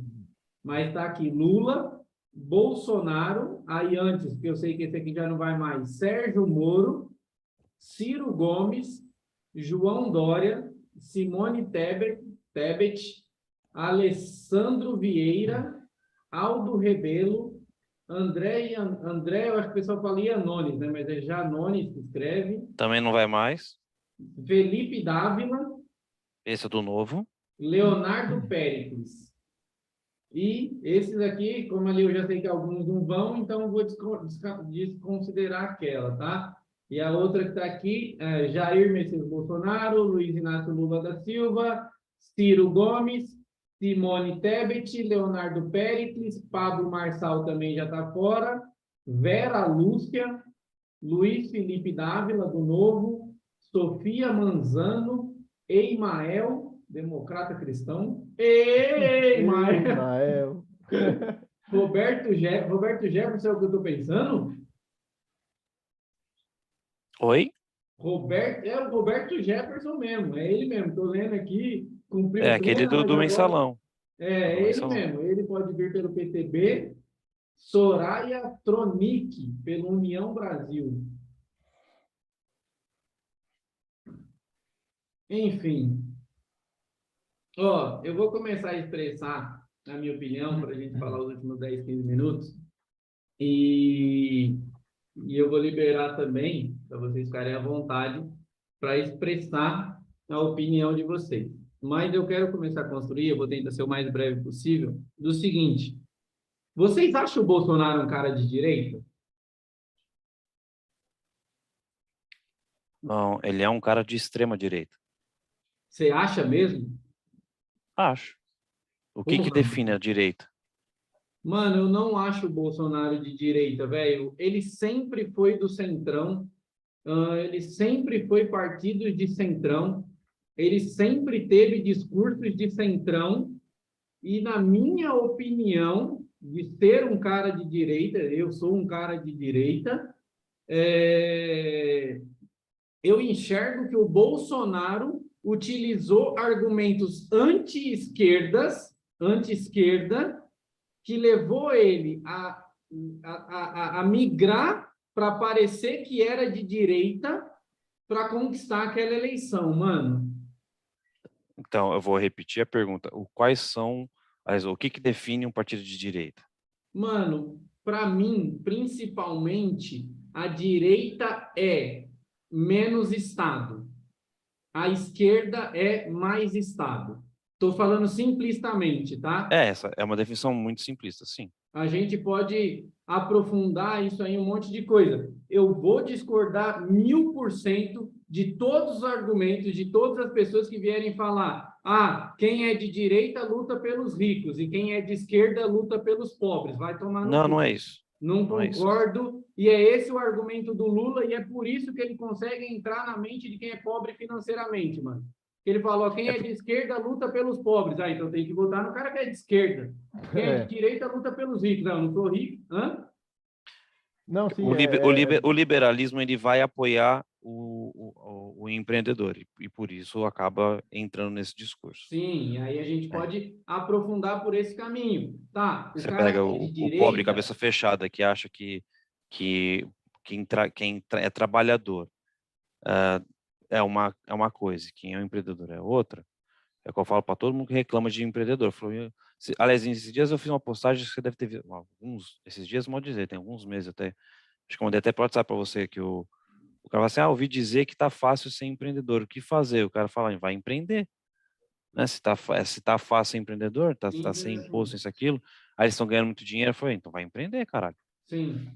Mas está aqui Lula, Bolsonaro, aí antes, que eu sei que esse aqui já não vai mais, Sérgio Moro, Ciro Gomes, João Dória, Simone Tebet, Alessandro Vieira, Aldo Rebelo, André, eu acho que o pessoal fala Ianones, né? Mas é Janones que escreve, Também não vai mais. Felipe Dávila, Esse é do novo. Leonardo Péricles. E esses aqui, como ali eu já sei que alguns não vão, então eu vou desconsiderar aquela, tá? E a outra que está aqui, Jair Messias Bolsonaro, Luiz Inácio Lula da Silva, Ciro Gomes, Simone Tebet, Leonardo Péricles, Pablo Marçal também já está fora, Vera Lúcia, Luiz Felipe Dávila, do Novo, Sofia Manzano, Eimael, democrata cristão, Eimael, Ismael. Roberto Jefferson é o que eu estou pensando? Oi? É o Roberto Jefferson mesmo, é ele mesmo, estou lendo aqui, É cumpriu aquele pena, mas do agora mensalão. é Do ele mensalão. mesmo, ele pode vir pelo PTB, Soraya Tronic, pelo União Brasil. Enfim, ó, eu vou começar a expressar a minha opinião para a gente falar os últimos 10, 15 minutos e, e eu vou liberar também para vocês ficarem à vontade para expressar a opinião de vocês. Mas eu quero começar a construir, eu vou tentar ser o mais breve possível, do seguinte: vocês acham o Bolsonaro um cara de direita? Não, ele é um cara de extrema direita. Você acha mesmo? Acho. O que Porra, define a direita? mano, eu não acho o Bolsonaro de direita, velho. Ele sempre foi do centrão, ele sempre foi partido de centrão, ele sempre teve discursos de centrão, e na minha opinião, de ser um cara de direita, eu sou um cara de direita, eu enxergo que o Bolsonaro utilizou argumentos anti-esquerda, que levou ele a migrar para parecer que era de direita para conquistar aquela eleição, mano. Então, eu vou repetir a pergunta. O que define um partido de direita? Mano, para mim, principalmente, a direita é menos Estado. A esquerda é mais Estado. Estou falando simplistamente, tá? Essa é uma definição muito simplista, sim. A gente pode aprofundar isso aí, um monte de coisa. Eu vou discordar 1000% de todos os argumentos, de todas as pessoas que vierem falar: ah, quem é de direita luta pelos ricos e quem é de esquerda luta pelos pobres. Vai tomar no Não, cu. não é isso. Não Não é isso. concordo, e é esse o argumento do Lula, e é por isso que ele consegue entrar na mente de quem é pobre financeiramente, mano. Ele falou: quem é de esquerda luta pelos pobres. Ah, então tem que votar no cara que é de esquerda. Quem é de direita luta pelos ricos. Não, não sou rico. Hã? Não, sim, O liberalismo ele vai apoiar o empreendedor e por isso acaba entrando nesse discurso. Sim, aí a gente pode aprofundar por esse caminho. Tá, o Você cara pega que é de o pobre direita... cabeça fechada que acha que é trabalhador é uma coisa, quem é um empreendedor é outra. É o que eu falo para todo mundo que reclama de empreendedor. Aliás, esses dias eu fiz uma postagem que você deve ter visto, esses dias, mal dizer, tem alguns meses até, acho que eu mandei até para WhatsApp para você, que o cara fala assim, ouvi dizer que tá fácil ser empreendedor, o que fazer? O cara fala, vai empreender, né? Se tá fácil ser empreendedor, tá sem imposto, isso, aquilo, aí eles estão ganhando muito dinheiro, eu falei, então vai empreender, caralho. Sim.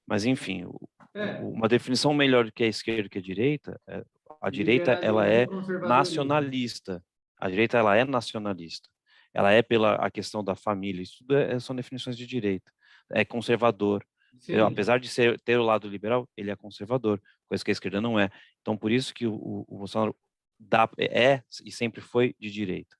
Mas enfim, uma definição melhor do que a esquerda que a direita, a direita ela Liberalismo e é conservadorismo. nacionalista. A direita ela é nacionalista. Ela é pela a questão da família. Isso tudo são definições de direita. É conservador. Sim. Apesar de ter o lado liberal, ele é conservador, coisa que a esquerda não é. Então, por isso que o Bolsonaro é e sempre foi de direita.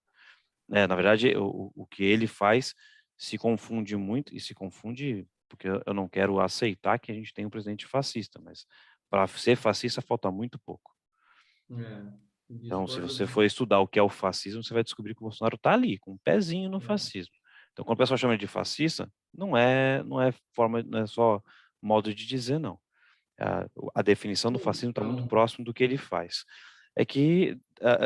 Na verdade, o que ele faz se confunde muito, e se confunde porque eu não quero aceitar que a gente tem um presidente fascista, mas para ser fascista falta muito pouco. Então, se você for estudar o que é o fascismo, você vai descobrir que o Bolsonaro está ali, com um pezinho no fascismo. Então, quando o pessoal chama ele de fascista, não é só modo de dizer, não. A definição do fascismo está muito próximo do que ele faz. É que,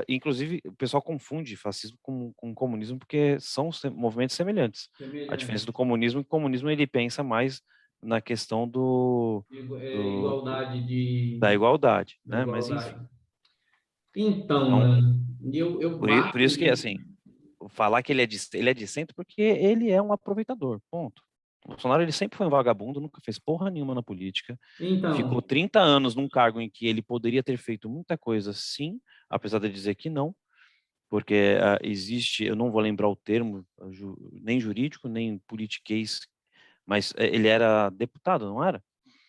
inclusive, o pessoal confunde fascismo com comunismo porque são movimentos semelhantes. A diferença do comunismo é que o comunismo ele pensa mais na questão igualdade da igualdade, da né? Mas igualdade. enfim. Então, Então, mano, eu por bato isso que, nisso. assim, falar que ele é de centro porque ele é um aproveitador, ponto. O Bolsonaro, ele sempre foi um vagabundo, nunca fez porra nenhuma na política, ficou Então, 30 anos num cargo em que ele poderia ter feito muita coisa, sim, apesar de dizer que não, porque existe, eu não vou lembrar o termo, nem jurídico, nem politiquês, mas ele era deputado, não era?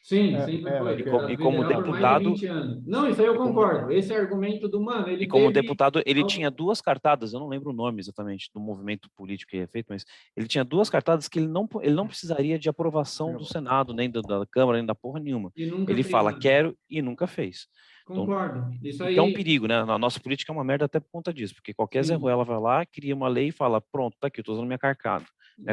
sim, sempre Era, foi acho que deputado E era. como federal por mais de deputado, 20 anos. Não, isso aí eu e como, concordo. Esse argumento do, mano, e ele como teve... deputado, ele tinha duas cartadas, eu não lembro o nome exatamente do movimento político que ele é feito, mas ele tinha duas cartadas que ele não precisaria de aprovação do Senado, nem da Câmara, nem da porra nenhuma. E nunca Ele fez fala, nada. quero, e nunca fez. Então, Concordo. Isso o que é um aí, perigo, né? A nossa política é uma merda até por conta disso, porque qualquer Zé sim. Ruela vai lá, cria uma lei e fala, pronto, tá aqui, eu tô usando minha Essa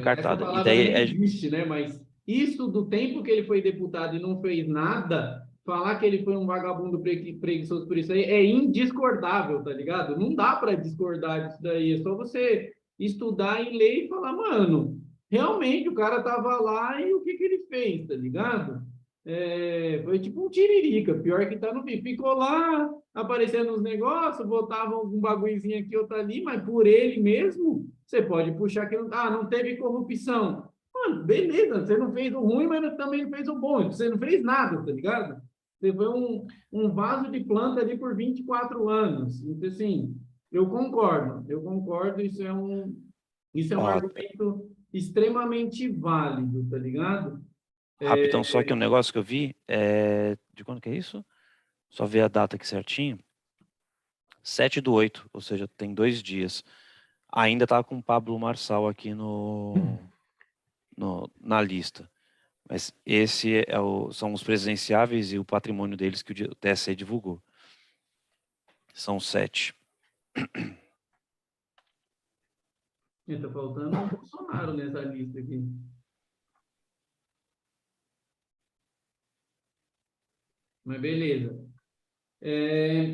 cartada. E palavra daí nem existe, né? Mas isso do tempo que ele foi deputado e não fez nada, falar que ele foi um vagabundo preguiçoso por isso aí é indiscordável, tá ligado? Não dá para discordar disso daí. É só você estudar em lei e falar, mano, realmente o cara tava lá e o que que ele fez, tá ligado? Foi tipo um tiririca, pior que tá no vídeo. Ficou lá aparecendo uns negócios, botava algum bagulhozinho aqui, outro ali, mas por ele mesmo, você pode puxar que não teve corrupção. Mano, beleza, você não fez o ruim, mas também não fez o bom. Você não fez nada, tá ligado? Você foi um vaso de planta ali por 24 anos. Então, assim, eu concordo, isso é um ó, argumento extremamente válido, tá ligado? rapidão, só que um negócio que eu vi, de quando que é isso? Só ver a data aqui certinho. 7/8, ou seja, tem 2 dias. Ainda tá com o Pablo Marçal aqui na lista. Mas esse são os presidenciáveis e o patrimônio deles que o TSE divulgou. São 7. Tá faltando o Bolsonaro nessa lista aqui. Mas beleza.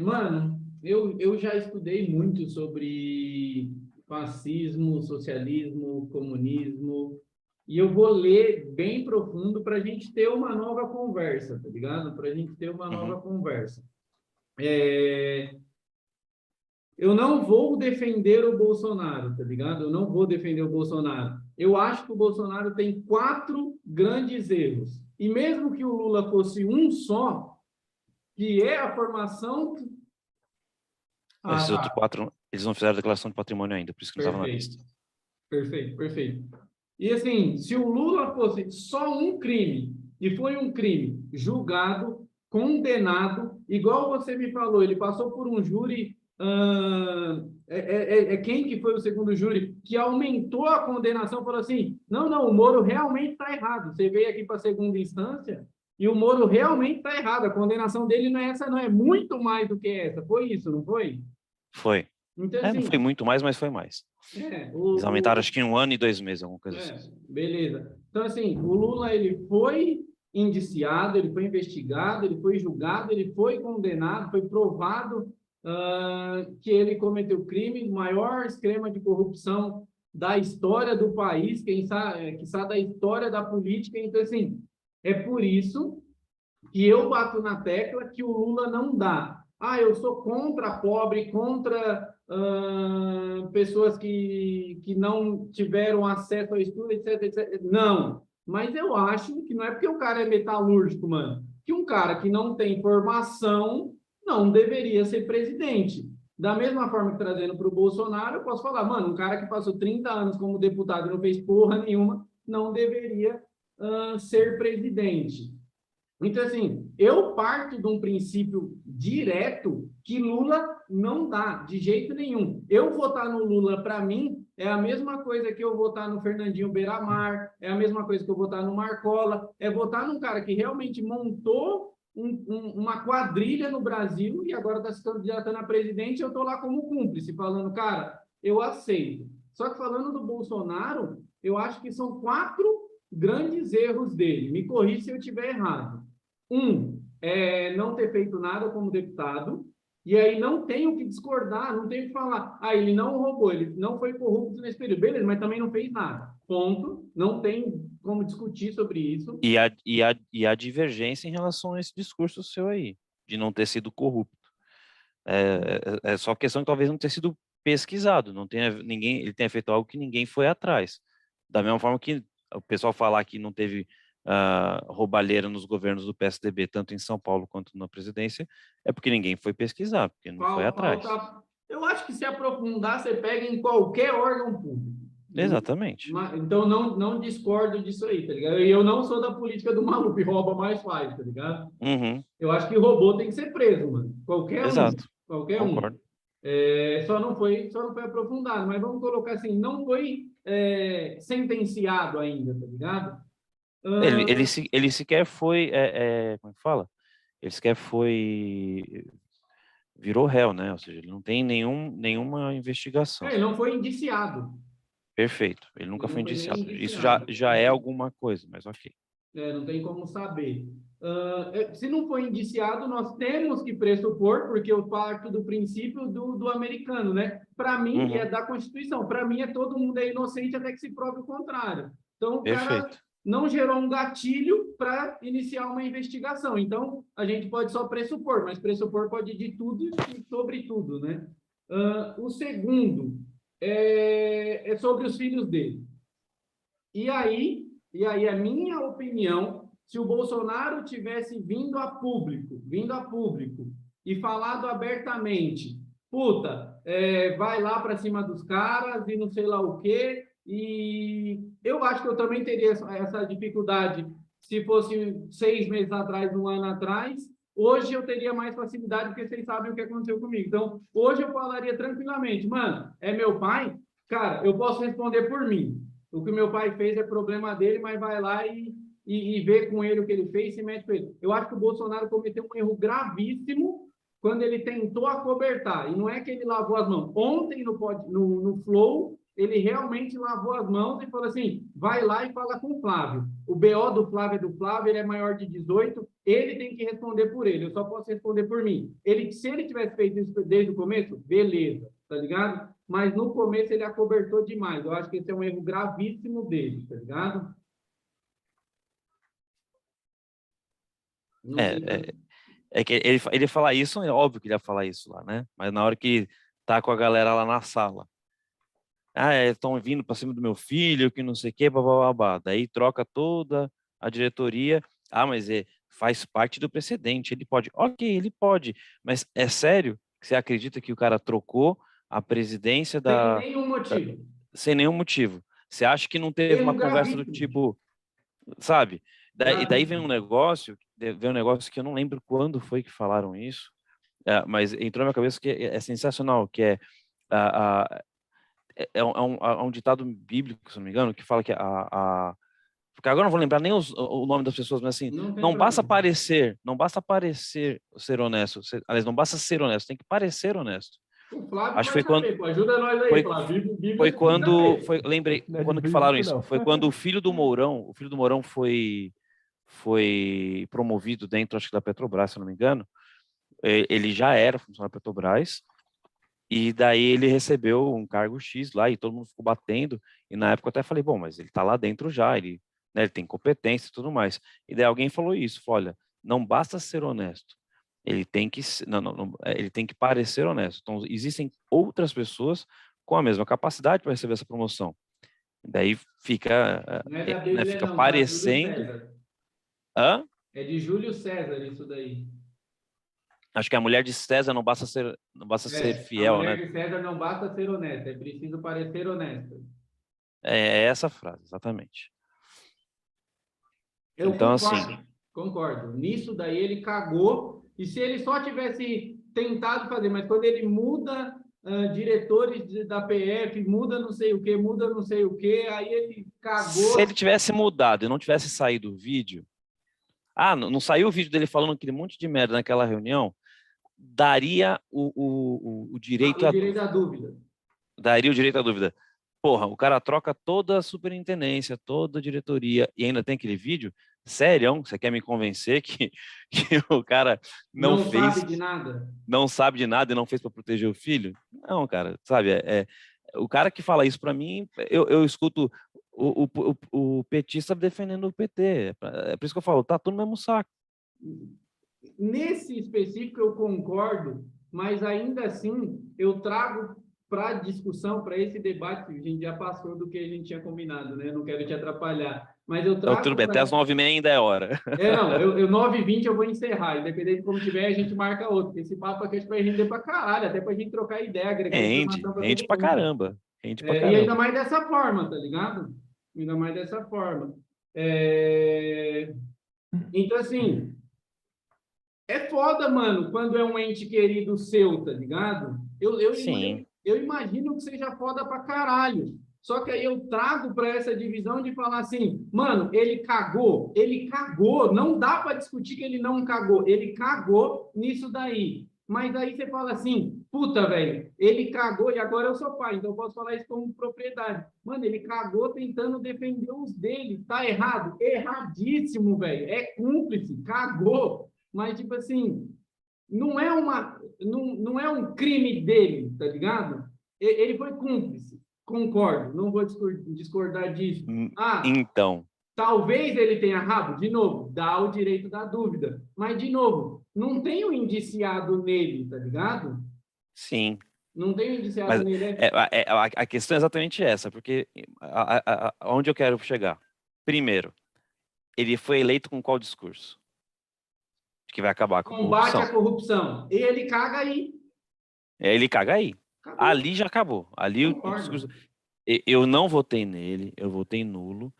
Mano, eu já estudei muito sobre fascismo, socialismo, comunismo, e eu vou ler bem profundo para a gente ter uma nova conversa, tá ligado? Para a gente ter uma Uhum. nova conversa. Eu não vou defender o Bolsonaro, tá ligado? Eu não vou defender o Bolsonaro. Eu acho que o Bolsonaro tem 4 grandes erros. E mesmo que o Lula fosse um só, que é a formação. Esses Tá. outros 4, eles não fizeram declaração de patrimônio ainda, por isso que não estava na Perfeito, lista. perfeito, perfeito. E assim, se o Lula fosse só um crime, e foi um crime julgado, condenado, igual você me falou, ele passou por um júri. Quem que foi o segundo júri que aumentou a condenação? Falou assim: não, não, o Moro realmente está errado. Você veio aqui para a segunda instância e o Moro realmente está errado. A condenação dele não é essa, não é muito mais do que essa. Foi isso, não foi? Foi. Então, Não foi assim, muito mais, mas foi mais. é, Eles aumentaram acho que em 1 ano e 2 meses, alguma coisa assim. beleza. Então, assim, o Lula, ele foi indiciado, ele foi investigado, ele foi julgado, ele foi condenado, foi provado que ele cometeu crime, o maior esquema de corrupção da história do país, quem sabe, que sabe da história da política. Então, assim, é por isso que eu bato na tecla que o Lula não dá. Eu sou contra pobre, contra pessoas que não tiveram acesso ao estudo, etc, etc. Não, mas eu acho que não é porque o cara é metalúrgico, mano, que um cara que não tem formação não deveria ser presidente. Da mesma forma que trazendo para o Bolsonaro, eu posso falar, mano, um cara que passou 30 anos como deputado e não fez porra nenhuma, não deveria ser presidente. Então, assim, eu parto de um princípio direto que Lula não dá, de jeito nenhum. Eu votar no Lula, para mim, é a mesma coisa que eu votar no Fernandinho Beiramar, é a mesma coisa que eu votar no Marcola, é votar num cara que realmente montou uma quadrilha no Brasil e agora está se candidatando a presidente, eu estou lá como cúmplice, falando, cara, eu aceito. Só que falando do Bolsonaro, eu acho que são 4 grandes erros dele. Me corrija se eu estiver errado. Não ter feito nada como deputado, e aí não tem o que discordar, não tem o que falar. Ele não roubou, ele não foi corrupto nesse período. Beleza, mas também não fez nada. Ponto. Não tem como discutir sobre isso. E a divergência em relação a esse discurso seu aí, de não ter sido corrupto. É só questão de talvez não ter sido pesquisado, não tenha ninguém, ele tenha feito algo que ninguém foi atrás. Da mesma forma que o pessoal falar que não teve roubalheira nos governos do PSDB, tanto em São Paulo quanto na presidência, é porque ninguém foi pesquisar, porque não foi atrás. Eu acho que se aprofundar, você pega em qualquer órgão público. Exatamente. Então, não discordo disso aí, tá ligado? E eu não sou da política do maluco e rouba mais faz, tá ligado? Uhum. Eu acho que roubou tem que ser preso, mano. Exato. Qualquer Concordo. só não foi aprofundado, mas vamos colocar assim, não foi sentenciado ainda, tá ligado? Ele sequer foi, como é que fala? Ele sequer virou réu, né? Ou seja, ele não tem nenhuma investigação. Ele não foi indiciado. Perfeito. Ele nunca Ele foi não foi nem indiciado. Isso indiciado. já é alguma coisa, mas ok. Não tem como saber. Se não foi indiciado, nós temos que pressupor, porque eu parto do princípio do americano, né? Para mim, e é da Constituição, para mim todo mundo é inocente até que se prove o contrário. Então, o cara Perfeito. não gerou um gatilho para iniciar uma investigação. Então, a gente pode só pressupor, mas pressupor pode de tudo e sobre tudo, né? O segundo é sobre os filhos dele. E aí, a minha opinião, se o Bolsonaro tivesse vindo a público e falado abertamente, puta, vai lá para cima dos caras e não sei lá o quê, e eu acho que eu também teria essa dificuldade se fosse 6 meses atrás, 1 ano atrás. Hoje eu teria mais facilidade, porque vocês sabem o que aconteceu comigo. Então, hoje eu falaria tranquilamente, mano, é meu pai? Cara, eu posso responder por mim. O que meu pai fez é problema dele, mas vai lá e vê com ele o que ele fez e se mete com ele. Eu acho que o Bolsonaro cometeu um erro gravíssimo quando ele tentou acobertar. E não é que ele lavou as mãos. Ontem, no Flow, ele realmente lavou as mãos e falou assim, vai lá e fala com o Flávio. O BO do Flávio é do Flávio, ele é maior de 18, ele tem que responder por ele, eu só posso responder por mim. Se ele tivesse feito isso desde o começo, beleza, tá ligado? Mas no começo ele acobertou demais. Eu acho que esse é um erro gravíssimo dele, tá ligado? É que ele fala isso, é óbvio que ele ia falar isso lá, né? Mas na hora que tá com a galera lá na sala, estão vindo para cima do meu filho, que não sei o que, babá. Daí troca toda a diretoria. Mas faz parte do precedente, ele pode. Ok, ele pode, mas é sério que você acredita que o cara trocou a presidência Sem nenhum motivo. Sem nenhum motivo. Você acha que não teve uma conversa do tipo, sabe? Daí vem um negócio que eu não lembro quando foi que falaram isso, mas entrou na minha cabeça que é sensacional, que é um ditado bíblico, se não me engano, que fala que porque agora eu não vou lembrar nem o nome das pessoas, mas assim, não basta parecer ser honesto, aliás, não basta ser honesto, tem que parecer honesto. O Flávio acho que foi quando pô, ajuda nós aí, Flávio. Lembrei quando que falaram isso. Foi quando o filho do Mourão foi promovido dentro, acho que da Petrobras, se eu não me engano. Ele já era funcionário da Petrobras, e daí ele recebeu um cargo X lá, e todo mundo ficou batendo, e na época eu até falei, bom, mas ele tá lá dentro já, ele tem competência e tudo mais. E daí alguém falou isso, olha, não basta ser honesto, ele tem que ele tem que parecer honesto. Então existem outras pessoas com a mesma capacidade para receber essa promoção. Daí fica parecendo. Hã? É de Júlio César isso daí. Acho que a mulher de César não basta ser fiel, né? A mulher de César não basta ser honesta, é preciso parecer honesta. É essa frase, exatamente. Então, concordo. Nisso daí ele cagou, e se ele só tivesse tentado fazer, mas quando ele muda diretores da PF, muda não sei o que, aí ele cagou. Se ele tivesse mudado e não tivesse saído o vídeo, não saiu o vídeo dele falando aquele monte de merda naquela reunião, daria o direito à dúvida. Daria o direito à dúvida. Porra, o cara troca toda a superintendência, toda a diretoria e ainda tem aquele vídeo? Sério? Você quer me convencer que o cara não sabe de nada? Não sabe de nada e não fez para proteger o filho? Não, cara, sabe? O cara que fala isso para mim, eu escuto o petista defendendo o PT. É por isso que eu falo, tá tudo no mesmo saco. Nesse específico eu concordo, mas ainda assim eu trago para discussão, para esse debate, a gente já passou do que a gente tinha combinado, né? Não quero te atrapalhar, mas eu Então, trago... tudo bem, até as 9h30 ainda é hora. Não, eu 9h20 eu vou encerrar, independente de como tiver, a gente marca outro. Esse papo aqui a gente vai render pra caralho, até pra gente trocar ideia, agregar informação pra Rende todo pra mundo. caramba. Rende pra E ainda caramba. mais dessa forma, tá ligado? Ainda mais dessa forma. Então, assim, é foda, mano, quando é um ente querido seu, tá ligado? Sim. Eu imagino que seja foda pra caralho. Só que aí eu trago para essa divisão de falar assim, mano, ele cagou, não dá para discutir que ele não cagou, ele cagou nisso daí. Mas aí você fala assim, puta, velho, ele cagou e agora eu sou pai, então eu posso falar isso como propriedade. Mano, ele cagou tentando defender os dele, tá errado? Erradíssimo, velho, é cúmplice, cagou. Mas, tipo assim, não é um crime dele, tá ligado? Ele foi cúmplice. Concordo, não vou discordar disso. Então. Talvez ele tenha rabo, de novo, dá o direito da dúvida. Mas, de novo, não tem o indiciado nele, tá ligado? Sim. Não tem o indiciado Mas nele. a questão é exatamente essa, porque onde eu quero chegar? Primeiro, ele foi eleito com qual discurso? Que vai acabar com a Combate corrupção. à corrupção. Ele caga aí. Ele caga aí. Acabou. Ali já acabou. Ali o discurso... Eu não votei nele, eu votei nulo,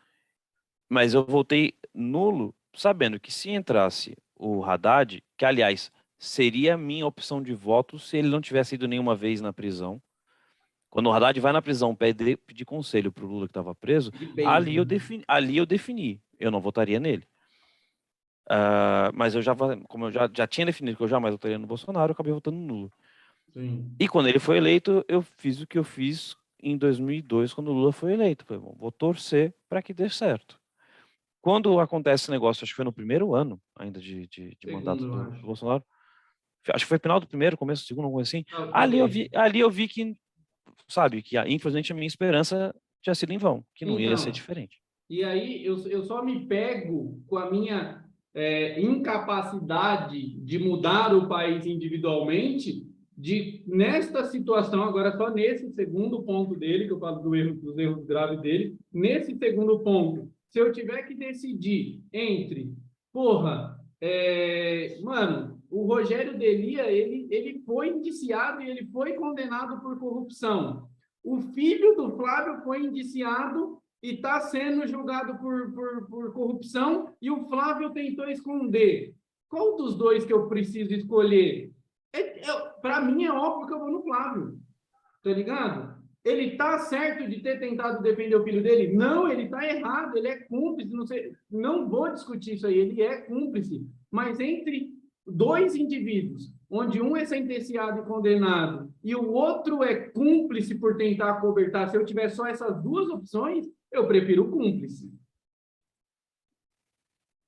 mas eu votei nulo sabendo que se entrasse o Haddad, que aliás seria a minha opção de voto se ele não tivesse ido nenhuma vez na prisão. Quando o Haddad vai na prisão pedir conselho para o Lula que estava preso, ali eu defini, eu não votaria nele. Mas como eu já tinha definido que eu jamais votaria no Bolsonaro, eu acabei votando no Lula. Sim. E quando ele foi eleito, eu fiz o que eu fiz em 2002, quando o Lula foi eleito. Falei, bom, vou torcer para que dê certo. Quando acontece esse negócio, acho que foi no primeiro ano ainda de mandato do Bolsonaro, acho que foi final do primeiro, começo do segundo, alguma coisa assim, ali eu vi que, sabe, que infelizmente a minha esperança tinha sido em vão, que não ia ser diferente. E aí eu só me pego com a minha incapacidade de mudar o país individualmente, nesta situação, agora só nesse segundo ponto dele, que eu falo dos erros graves dele, nesse segundo ponto, se eu tiver que decidir entre, mano, o Rogério Delia, ele foi indiciado e ele foi condenado por corrupção. O filho do Flávio foi indiciado e está sendo julgado por corrupção e o Flávio tentou esconder. Qual dos dois que eu preciso escolher? Para mim é óbvio que eu vou no Flávio, tá ligado? Ele tá certo de ter tentado defender o filho dele? Não, ele tá errado, ele é cúmplice, não vou discutir isso aí, ele é cúmplice. Mas entre dois indivíduos, onde um é sentenciado e condenado e o outro é cúmplice por tentar acobertar, se eu tiver só essas duas opções, eu prefiro o cúmplice.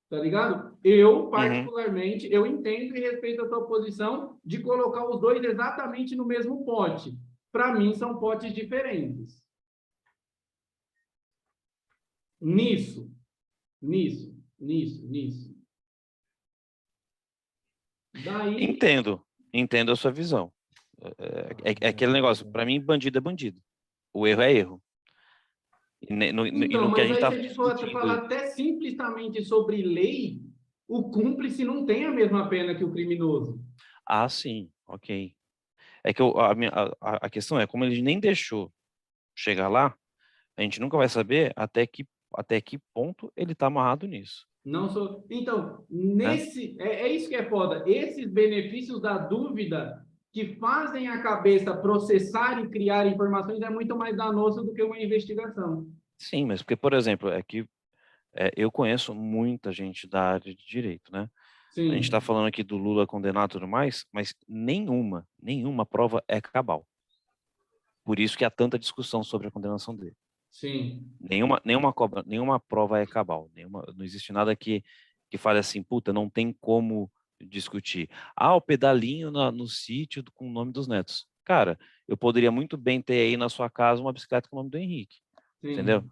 Tá ligado? Eu, particularmente, eu entendo e respeito a sua posição de colocar os dois exatamente no mesmo pote. Para mim, são potes diferentes. Nisso. Daí... Entendo a sua visão. É aquele negócio, para mim, bandido é bandido. O erro é erro. Então, mas aí se a gente for falar até simplesmente sobre lei, o cúmplice não tem a mesma pena que o criminoso. Ah, sim, ok. É que a questão é, como ele nem deixou chegar lá, a gente nunca vai saber até que ponto ele está amarrado nisso. Não sou. Então, é isso que é foda. Esses benefícios da dúvida que fazem a cabeça processar e criar informações é muito mais danoso do que uma investigação. Sim, mas porque, por exemplo, eu conheço muita gente da área de direito, né? Sim. A gente está falando aqui do Lula condenado e tudo mais, mas nenhuma prova é cabal. Por isso que há tanta discussão sobre a condenação dele. Sim. Nenhuma prova é cabal. Não existe nada que fale assim, puta, não tem como discutir. O pedalinho no sítio com o nome dos netos. Cara, eu poderia muito bem ter aí na sua casa uma bicicleta com o nome do Henrique. Sim. Entendeu?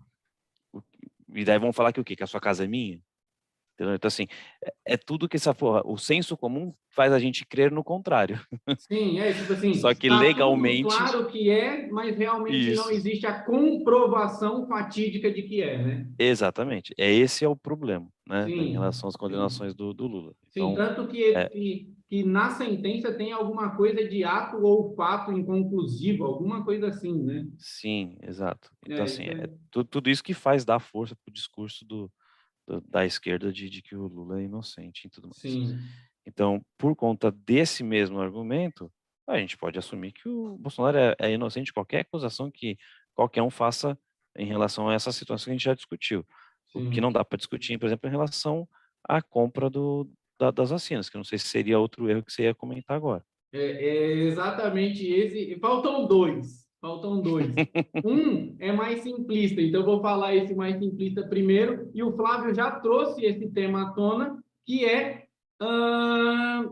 E daí vão falar que o quê? Que a sua casa é minha? Entendeu? Então, assim, é tudo que essa porra, o senso comum faz a gente crer no contrário. Sim, tipo assim, Só que tá tudo legalmente, claro que é, mas realmente não isso. existe a comprovação fatídica de que é, né? Exatamente. Esse é o problema, né? Em Sim, relação às sim. condenações do Lula. Sim, Então, tanto é, que na sentença tem alguma coisa de ato ou fato inconclusivo, alguma coisa assim, né? sim, exato. Então, assim, Isso é. tudo isso que faz dar força para o discurso da esquerda de que o Lula é inocente e tudo mais. Sim, Então, por conta desse mesmo argumento, a gente pode assumir que o Bolsonaro é inocente de qualquer acusação que qualquer um faça em relação a essa situação que a gente já discutiu. O que não sim. dá para discutir, por exemplo, em relação à compra das vacinas, que eu não sei se seria outro erro que você ia comentar agora. É exatamente esse. Faltam dois. Faltam dois. Um é mais simplista, então eu vou falar esse mais simplista primeiro, e o Flávio já trouxe esse tema à tona, que é ah,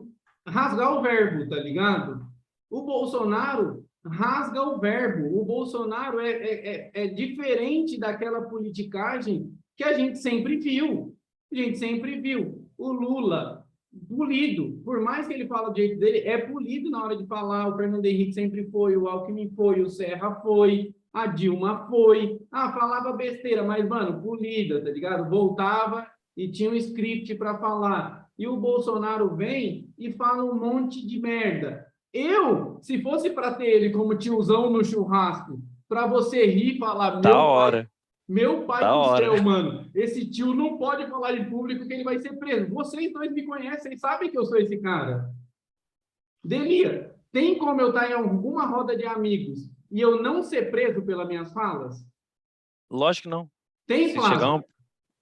rasgar o verbo, tá ligado? O Bolsonaro rasga o verbo. O Bolsonaro é diferente daquela politicagem que a gente sempre viu. A gente sempre viu. O Lula polido, por mais que ele fale do jeito dele, é polido na hora de falar. O Fernando Henrique sempre foi, o Alckmin foi, o Serra foi, a Dilma foi. Ah, falava besteira, mas, mano, polida, tá ligado? Voltava e tinha um script para falar. E o Bolsonaro vem e fala um monte de merda. Eu, se fosse para ter ele como tiozão no churrasco, para você rir e falar, Da hora, meu pai da do hora. céu, mano, esse tio não pode falar em público que ele vai ser preso. Vocês dois me conhecem, sabem que eu sou esse cara. Delia, tem como eu estar em alguma roda de amigos e eu não ser preso pelas minhas falas? Lógico que não. Tem, Se chegar Flávio?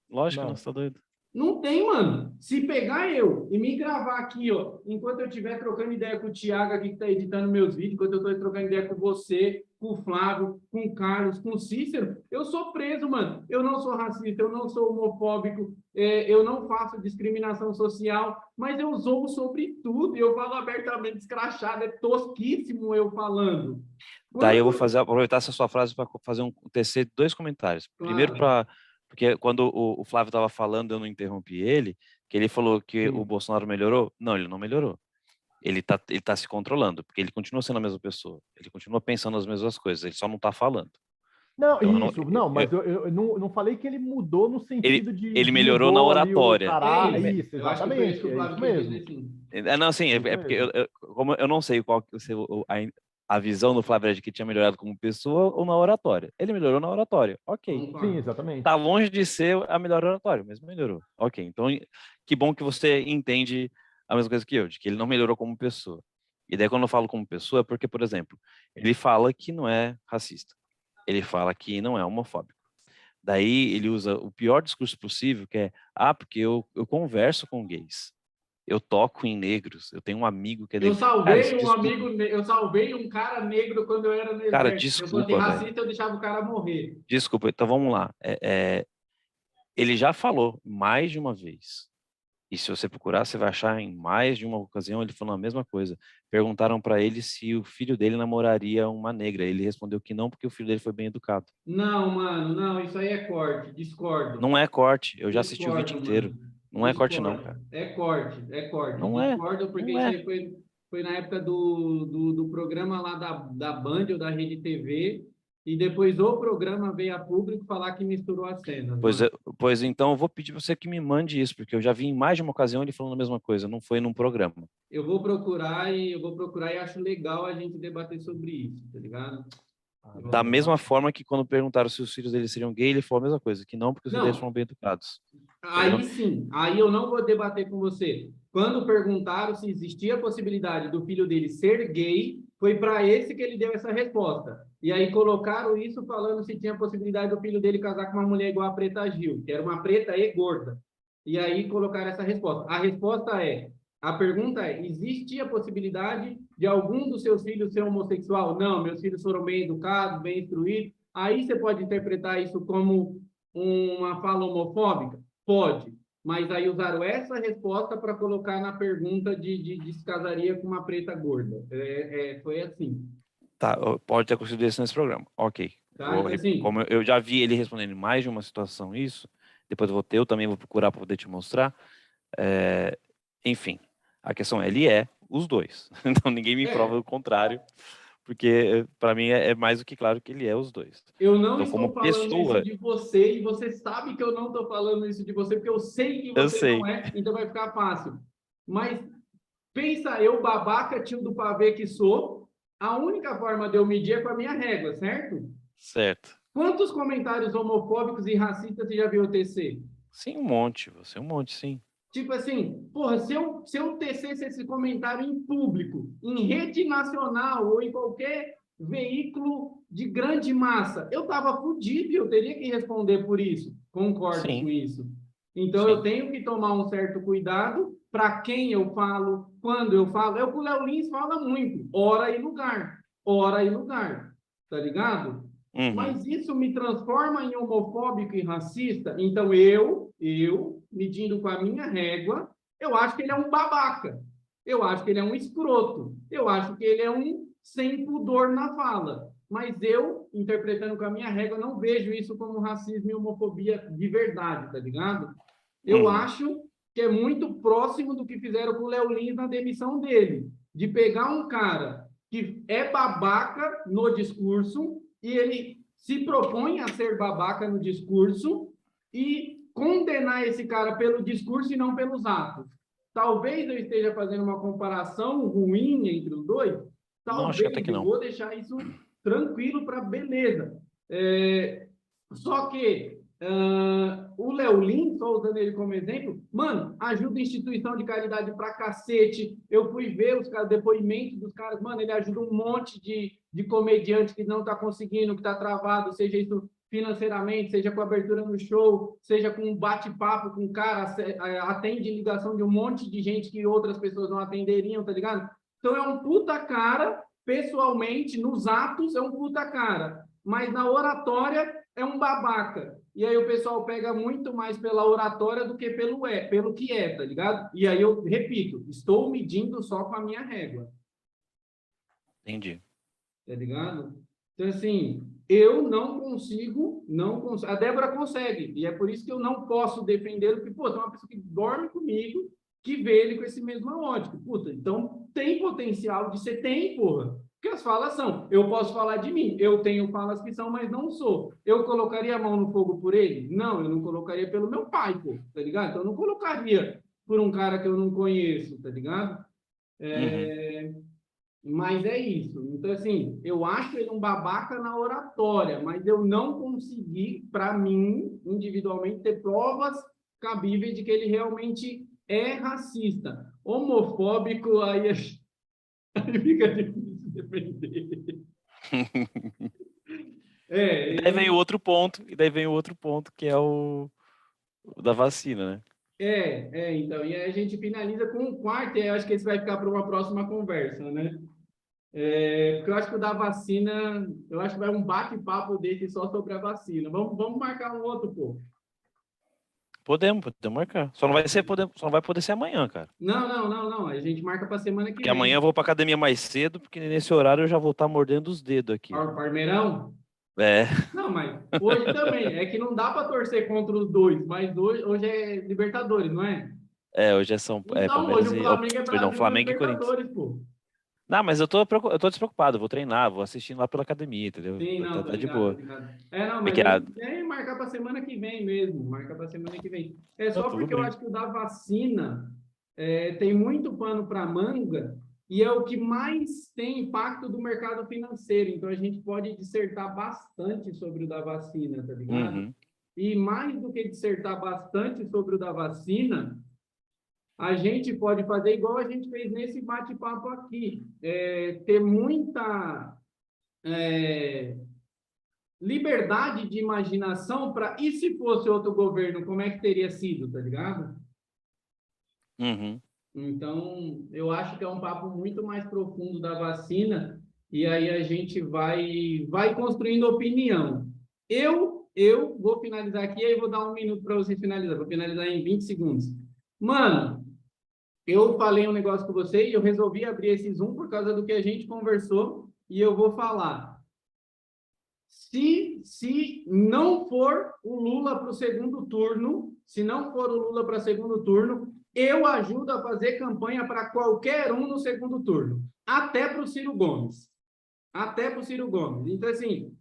um... Lógico que não, Não. você tá doido. Não tem, mano. Se pegar eu e me gravar aqui, ó, enquanto eu estiver trocando ideia com o Thiago aqui que está editando meus vídeos, enquanto eu estou trocando ideia com você, com o Flávio, com o Carlos, com o Cícero, eu sou preso, mano. Eu não sou racista, eu não sou homofóbico, eu não faço discriminação social, mas eu zoo sobre tudo e eu falo abertamente escrachado, é tosquíssimo eu falando. Daí eu vou Quando... aproveitar essa sua frase para fazer tecer dois comentários. Primeiro, Claro, porque quando o Flávio estava falando, eu não interrompi ele, que ele falou que o sim. Bolsonaro melhorou. Não, ele não melhorou. Ele tá se controlando, porque ele continua sendo a mesma pessoa. Ele continua pensando as mesmas coisas, ele só não está falando. Não, Então, isso, não, eu- mas eu não falei que ele mudou no ele, sentido ele de melhorou na mudou ali o oratória. cará. Isso. Isso, Eu acho que foi isso que exatamente, o é Flávio isso quis mesmo. dizer, sim. Não, assim, É isso é porque mesmo. como eu não sei qual que a visão do Flávio é de que tinha melhorado como pessoa ou na oratória. Ele melhorou na oratória, ok. Vamos Sim, lá. exatamente. Tá longe de ser a melhor oratória, mas melhorou. Ok, então que bom que você entende a mesma coisa que eu, de que ele não melhorou como pessoa. E daí quando eu falo como pessoa é porque, por exemplo, ele fala que não é racista. Ele fala que não é homofóbico. Daí ele usa o pior discurso possível, que é, porque eu converso com gays. Eu toco em negros, eu tenho um amigo que é Eu negro. Cara, esse salvei um discurso... amigo, eu salvei um cara negro quando eu era no Cara, exército. Se eu fosse desculpa, velho. racista, eu deixava o cara morrer. Desculpa, então vamos lá. Ele já falou mais de uma vez. E se você procurar, você vai achar em mais de uma ocasião ele falando a mesma coisa. Perguntaram para ele se o filho dele namoraria uma negra. Ele respondeu que não, porque o filho dele foi bem educado. Não, mano, não, isso aí é corte. Discordo. Não é corte. Eu já assisti o vídeo Discordo, inteiro. mano. Não é corte, não, cara. Discordo. É corte, é corte. Não é. Discordo, porque Não isso é. aí foi na época do programa lá da Band ou da Rede TV. E depois o programa veio a público falar que misturou as cenas, Pois, mano. pois então eu vou pedir para você que me mande isso, porque eu já vi em mais de uma ocasião ele falando a mesma coisa. Não foi num programa. Eu vou procurar e acho legal a gente debater sobre isso, tá ligado? Eu Da vou- mesma forma que quando perguntaram se os filhos dele seriam gay, ele falou a mesma coisa, que não, porque os filhos dele Não, foram bem educados. Entendeu? aí sim, aí eu não vou debater com você. Quando perguntaram se existia a possibilidade do filho dele ser gay, foi para esse que ele deu essa resposta. E aí colocaram isso falando se tinha a possibilidade do filho dele casar com uma mulher igual a Preta Gil, que era uma preta e gorda. E aí colocaram essa resposta. A pergunta é, existia a possibilidade de algum dos seus filhos ser homossexual? Não, meus filhos foram bem educados, bem instruídos. Aí você pode interpretar isso como uma fala homofóbica? Pode, mas aí usaram essa resposta para colocar na pergunta de se casaria com uma preta gorda. Foi assim, Tá, pode ter acontecido isso nesse programa. Ok. tá? Então, assim, Como eu já vi ele respondendo em mais de uma situação isso, depois eu também vou procurar para poder te mostrar. Enfim, a questão é, ele é os dois. Então ninguém me prova o contrário, porque para mim é mais do que claro que ele é os dois. Eu não Então, estou como falando pessoa, isso de você, e você sabe que eu não estou falando isso de você, porque eu sei que eu você não sei. é, então vai ficar fácil. Mas pensa eu, babaca, tio do pavê que sou, a única forma de eu medir é com a minha régua, certo? Certo. Quantos comentários homofóbicos e racistas você já viu eu tecer? Sim, um monte, sim. Tipo assim, porra, se eu tecesse esse comentário em público, em rede nacional ou em qualquer veículo de grande massa, eu tava fodido e eu teria que responder por isso. Concordo Sim, com isso. Então eu sim. tenho que tomar um certo cuidado para quem eu falo, quando eu falo. É o que o Léo Lins fala muito, hora e lugar. Hora e lugar. Tá ligado? Uhum. Mas isso me transforma em homofóbico e racista? Então medindo com a minha régua, eu acho que ele é um babaca. Eu acho que ele é um escroto. Eu acho que ele é um sem pudor na fala. Mas eu, interpretando com a minha régua, não vejo isso como racismo e homofobia de verdade, tá ligado? Eu acho que é muito próximo do que fizeram com o Léo Lins na demissão dele, de pegar um cara que é babaca no discurso e ele se propõe a ser babaca no discurso e condenar esse cara pelo discurso e não pelos atos. Talvez eu esteja fazendo uma comparação ruim entre os dois, Não, acho que até talvez, que eu não. vou deixar isso tranquilo para beleza. Só que o Léo Lins, só usando ele como exemplo, mano, ajuda a instituição de caridade pra cacete. Eu fui ver os depoimentos dos caras, mano, ele ajuda um monte de comediante que não tá conseguindo, que tá travado, seja isso financeiramente, seja com abertura no show, seja com um bate-papo com o cara, atende ligação de um monte de gente que outras pessoas não atenderiam, tá ligado? Então é um puta cara, pessoalmente, nos atos é um puta cara, mas na oratória é um babaca. E aí o pessoal pega muito mais pela oratória do que pelo que é, tá ligado? E aí eu repito, estou medindo só com a minha régua. Entendi. Tá ligado? Então, assim, eu não consigo. A Débora consegue, e é por isso que eu não posso defendê-lo, porque, pô, tem uma pessoa que dorme comigo, que vê ele com esse mesmo ótico. Puta, então tem potencial de ser, tem, porra. Porque as falas são, eu posso falar de mim, eu tenho falas que são, mas não sou. Eu colocaria a mão no fogo por ele? Não, eu não colocaria pelo meu pai, pô, tá ligado? Então eu não colocaria por um cara que eu não conheço, tá ligado? Mas é isso. Então, assim, eu acho ele um babaca na oratória, mas eu não consegui, para mim, individualmente, ter provas cabíveis de que ele realmente é racista. Homofóbico, aí fica difícil defender. E daí vem o outro ponto, que é o da vacina, né? Então, e aí a gente finaliza com um quarto, e eu acho que esse vai ficar para uma próxima conversa, né? Porque eu acho que o da vacina, eu acho que vai um bate-papo desse só sobre a vacina. Vamos marcar um outro, pô. Podemos marcar. Só não vai poder ser amanhã, cara. Não. A gente marca para semana que Porque vem. amanhã eu vou pra academia mais cedo, porque nesse horário eu já vou estar mordendo os dedos aqui. Parmeirão? É. Não, mas hoje também. É que não dá para torcer contra os dois, mas hoje é Libertadores, não é? Hoje é Então, Palmeiras hoje o e. Flamengo é Perdão, Brasil na Flamengo e Corinthians. Libertadores, pô. Não, mas eu tô despreocupado, vou treinar, vou assistindo lá pela academia, entendeu? Sim, não, Tá de tô boa. ligado. Não, É mas que é marcar para semana que vem mesmo. Marcar para semana que vem. É Não, só tudo porque eu bem. acho que o da vacina tem muito pano para manga e é o que mais tem impacto do mercado financeiro. Então, a gente pode dissertar bastante sobre o da vacina, tá ligado? Uhum. E mais do que dissertar bastante sobre o da vacina, a gente pode fazer igual a gente fez nesse bate-papo aqui. Ter muita liberdade de imaginação para, e se fosse outro governo, como é que teria sido, tá ligado? Uhum. Então, eu acho que é um papo muito mais profundo da vacina, e aí a gente vai construindo opinião. Eu vou finalizar aqui, aí vou dar um minuto para você finalizar. Vou finalizar em 20 segundos. Mano, eu falei um negócio com você e eu resolvi abrir esse Zoom por causa do que a gente conversou, e eu vou falar. Se não for o Lula para o segundo turno, se não for o Lula para segundo turno, eu ajudo a fazer campanha para qualquer um no segundo turno, até para o Ciro Gomes. Até para o Ciro Gomes. Então, assim,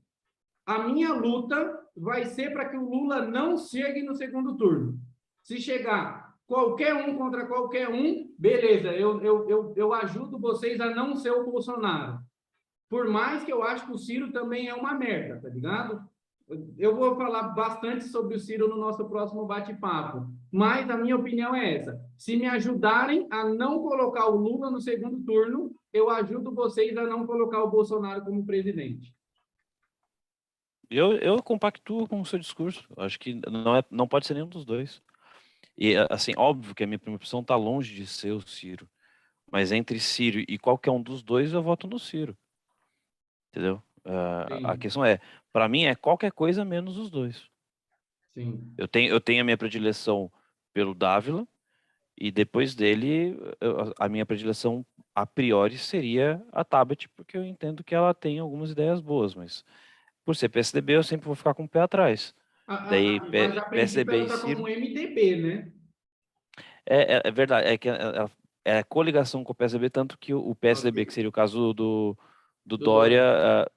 a minha luta vai ser para que o Lula não chegue no segundo turno. Se chegar qualquer um contra qualquer um, beleza, eu ajudo vocês a não ser o Bolsonaro. Por mais que eu acho que o Ciro também é uma merda, tá ligado? Eu vou falar bastante sobre o Ciro no nosso próximo bate-papo, mas a minha opinião é essa. Se me ajudarem a não colocar o Lula no segundo turno, eu ajudo vocês a não colocar o Bolsonaro como presidente. Eu compactuo com o seu discurso. Acho que não pode ser nenhum dos dois. E, assim, óbvio que a minha primeira opção está longe de ser o Ciro. Mas entre Ciro e qualquer um dos dois, eu voto no Ciro. Entendeu? A questão é, para mim, é qualquer coisa menos os dois. Sim. Eu tenho a minha predileção pelo Dávila, e depois dele, a minha predileção a priori seria a Tabet, porque eu entendo que ela tem algumas ideias boas, mas por ser PSDB, eu sempre vou ficar com o pé atrás. Daí, Mas a princípio PSDB ela e está Ciro. como MDB, né? É verdade, é que é coligação com o PSDB, tanto que o PSDB, Ok. que seria o caso do Do Dória, Dória.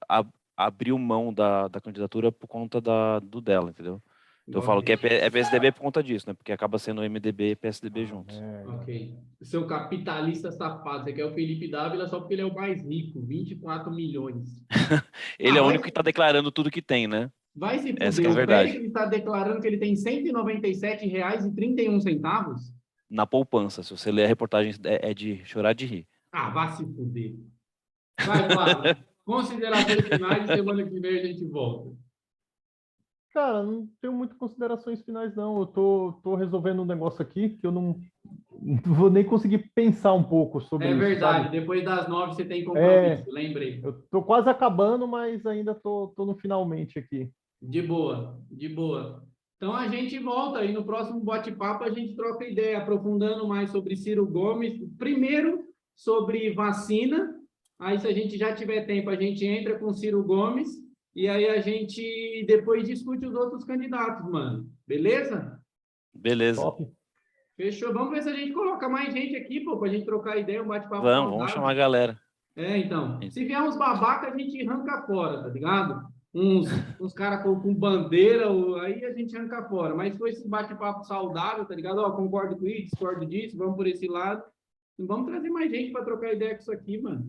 abriu mão da candidatura por conta do dela, entendeu? Então eu falo Ok. que é PSDB por conta disso, né? Porque acaba sendo MDB e PSDB juntos. Ok. Seu capitalista safado, você quer o Felipe Dávila só porque ele é o mais rico, 24 milhões. Ele é o único que está declarando tudo que tem, né? Vai se Essa que fuder. é a O verdade. Péricles está declarando que ele tem R$ 197,31. Na poupança, se você ler a reportagem, é de chorar de rir. Ah, vá se fuder. Vai, Flávio. Considerações finais e semana que vem a gente volta. Cara, não tenho muitas considerações finais, não. Eu tô resolvendo um negócio aqui que eu não vou nem conseguir pensar um pouco sobre É isso, verdade, sabe? depois das 9 você tem É, compromisso, lembrei. eu tô quase acabando, mas ainda tô no finalmente aqui. De boa, de boa. Então a gente volta e no próximo bate-papo a gente troca ideia, aprofundando mais sobre Ciro Gomes. Primeiro sobre vacina, aí se a gente já tiver tempo, a gente entra com Ciro Gomes e aí a gente depois discute os outros candidatos, mano. Beleza? Beleza. Top. Fechou. Vamos ver se a gente coloca mais gente aqui, pô, pra gente trocar ideia, um bate-papo Vamos chamar a saudável. galera. Então, se vier uns babaca, a gente arranca fora, tá ligado? Uns caras com bandeira, aí a gente arranca fora. Mas foi esse bate-papo saudável, tá ligado? Ó, concordo com isso, discordo disso, vamos por esse lado. E vamos trazer mais gente para trocar ideia com isso aqui, mano.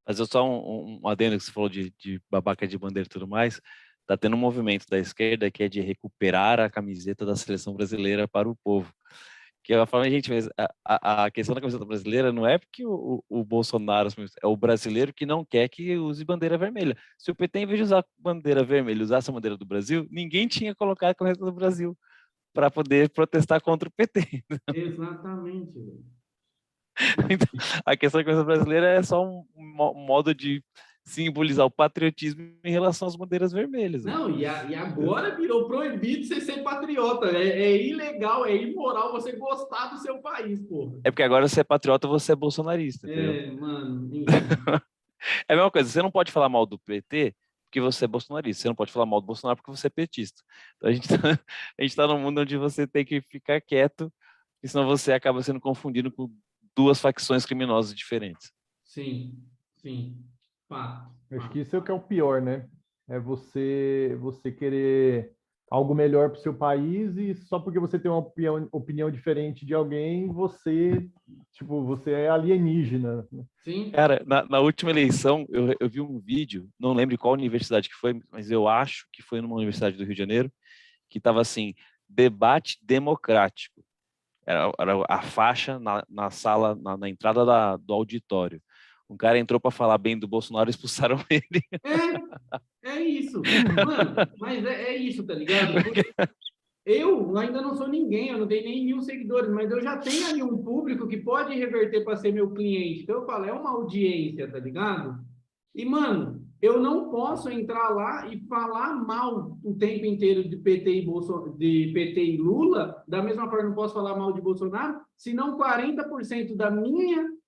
Mas só um adendo que você falou de babaca de bandeira e tudo mais. Tá tendo um movimento da esquerda que é de recuperar a camiseta da seleção brasileira para o povo. Que ela fala, gente, mas a questão da camiseta brasileira não é porque o Bolsonaro, é o brasileiro que não quer que use bandeira vermelha. Se o PT, em vez de usar bandeira vermelha, usasse a bandeira do Brasil, ninguém tinha colocado a camiseta do Brasil para poder protestar contra o PT. Exatamente, velho. Então, a questão da camiseta brasileira é só um modo de simbolizar o patriotismo em relação às bandeiras vermelhas. Né? Não, e agora virou proibido você ser patriota. É ilegal, é imoral você gostar do seu país, porra. É porque agora você é patriota, você é bolsonarista, entendeu? Mano. É a mesma coisa, você não pode falar mal do PT porque você é bolsonarista, você não pode falar mal do Bolsonaro porque você é petista. Então a gente tá num mundo onde você tem que ficar quieto, porque senão você acaba sendo confundido com duas facções criminosas diferentes. Sim. Fato. Acho que isso é o que é o pior, né? É você querer algo melhor para o seu país e só porque você tem uma opinião diferente de alguém, você é alienígena. Sim. Cara, na última eleição, eu vi um vídeo, não lembro qual universidade que foi, mas eu acho que foi numa universidade do Rio de Janeiro, que estava assim, debate democrático. Era a faixa na sala, na entrada do auditório. Um cara entrou para falar bem do Bolsonaro e expulsaram ele. É isso. Mano, mas é isso, tá ligado? Porque eu ainda não sou ninguém, eu não tenho nem 1.000 seguidores, mas eu já tenho ali um público que pode reverter para ser meu cliente. Então eu falo, é uma audiência, tá ligado? E, mano, eu não posso entrar lá e falar mal o tempo inteiro de PT e Lula, da mesma forma que não posso falar mal de Bolsonaro, senão 40%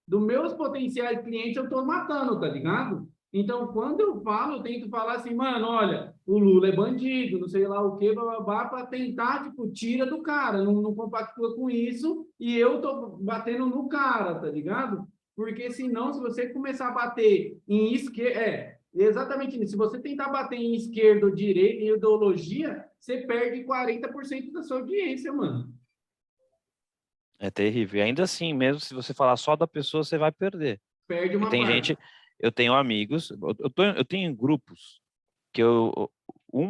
dos meus potenciais clientes eu estou matando, tá ligado? Então, quando eu falo, eu tento falar assim, mano, olha, o Lula é bandido, não sei lá o quê, para tentar, tipo, tira do cara, não compactua com isso, e eu tô batendo no cara, tá ligado? Porque senão, se você começar a bater em esquerda, exatamente isso, se você tentar bater em esquerda ou direita, em ideologia, você perde 40% da sua audiência, mano. É terrível. E ainda assim, mesmo se você falar só da pessoa, você vai perder. Perde E uma tem parte. gente, eu tenho amigos, eu tenho grupos que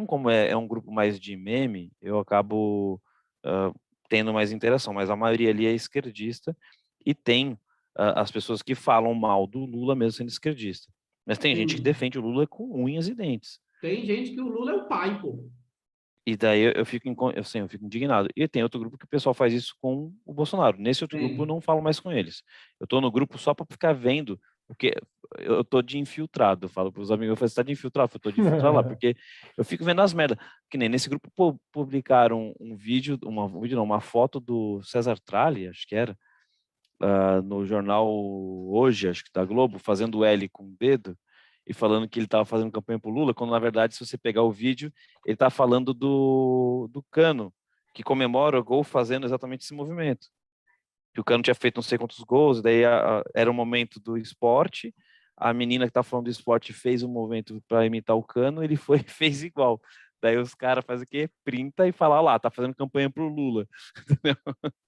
como é um grupo mais de meme, eu acabo tendo mais interação, mas a maioria ali é esquerdista e tem as pessoas que falam mal do Lula mesmo sendo esquerdista. Mas tem gente que Sim. defende o Lula com unhas e dentes. Tem gente que o Lula é o pai, pô. E daí eu fico indignado. E tem outro grupo que o pessoal faz isso com o Bolsonaro. Nesse outro grupo eu Tem. não falo mais com eles. Eu tô no grupo só para ficar vendo, porque eu tô de infiltrado. Eu falo pros amigos, eu falo, você tá de infiltrado? Eu tô de infiltrado lá, porque eu fico vendo as merdas. Que nem nesse grupo publicaram um vídeo, uma foto do César Tralli, acho que era, no jornal Hoje, acho que da Globo, fazendo L com o dedo e falando que ele estava fazendo campanha para o Lula, quando na verdade, se você pegar o vídeo, ele está falando do Cano, que comemora o gol fazendo exatamente esse movimento. Que o Cano tinha feito não sei quantos gols, daí era o momento do esporte, a menina que está falando do esporte fez um movimento para imitar o Cano, ele foi e fez igual. Daí os caras fazem o quê? Printa e fala lá, tá fazendo campanha pro Lula.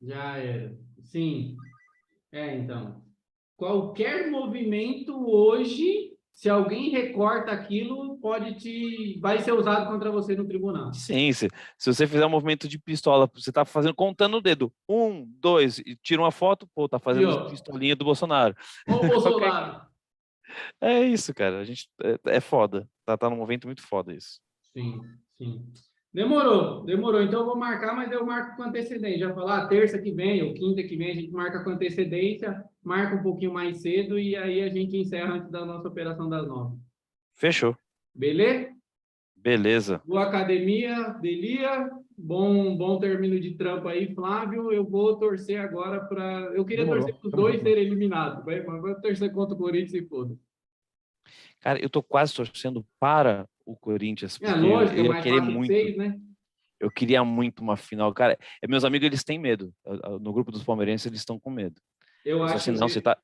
Já era. Sim. Então. Qualquer movimento hoje, se alguém recorta aquilo, vai ser usado contra você no tribunal. Sim, se você fizer um movimento de pistola, você tá fazendo, contando o dedo, 1, 2, e tira uma foto, pô, tá E fazendo ó, pistolinha do Bolsonaro. o Qualquer... Bolsonaro. É isso, cara, a gente é foda, tá num momento muito foda isso. Sim, sim. Demorou, demorou. Então eu vou marcar, mas eu marco com antecedência. Já falar terça que vem ou quinta que vem, a gente marca com antecedência, marca um pouquinho mais cedo e aí a gente encerra antes da nossa operação das 9. Fechou. Beleza? Beleza. Boa academia, Delia. Bom término de trampo aí, Flávio. Eu vou torcer agora para. Eu queria torcer Demorou. para os Tamo dois junto. serem eliminados, mas vou torcer contra o Corinthians e foda. Cara, eu tô quase torcendo para o Corinthians, porque Lógico, é eu ia mais querer fácil de muito, vocês, né? eu queria muito uma final. Cara, meus amigos, eles têm medo. No grupo dos palmeirenses, eles estão com medo. Eu Eles falam acho assim, que não,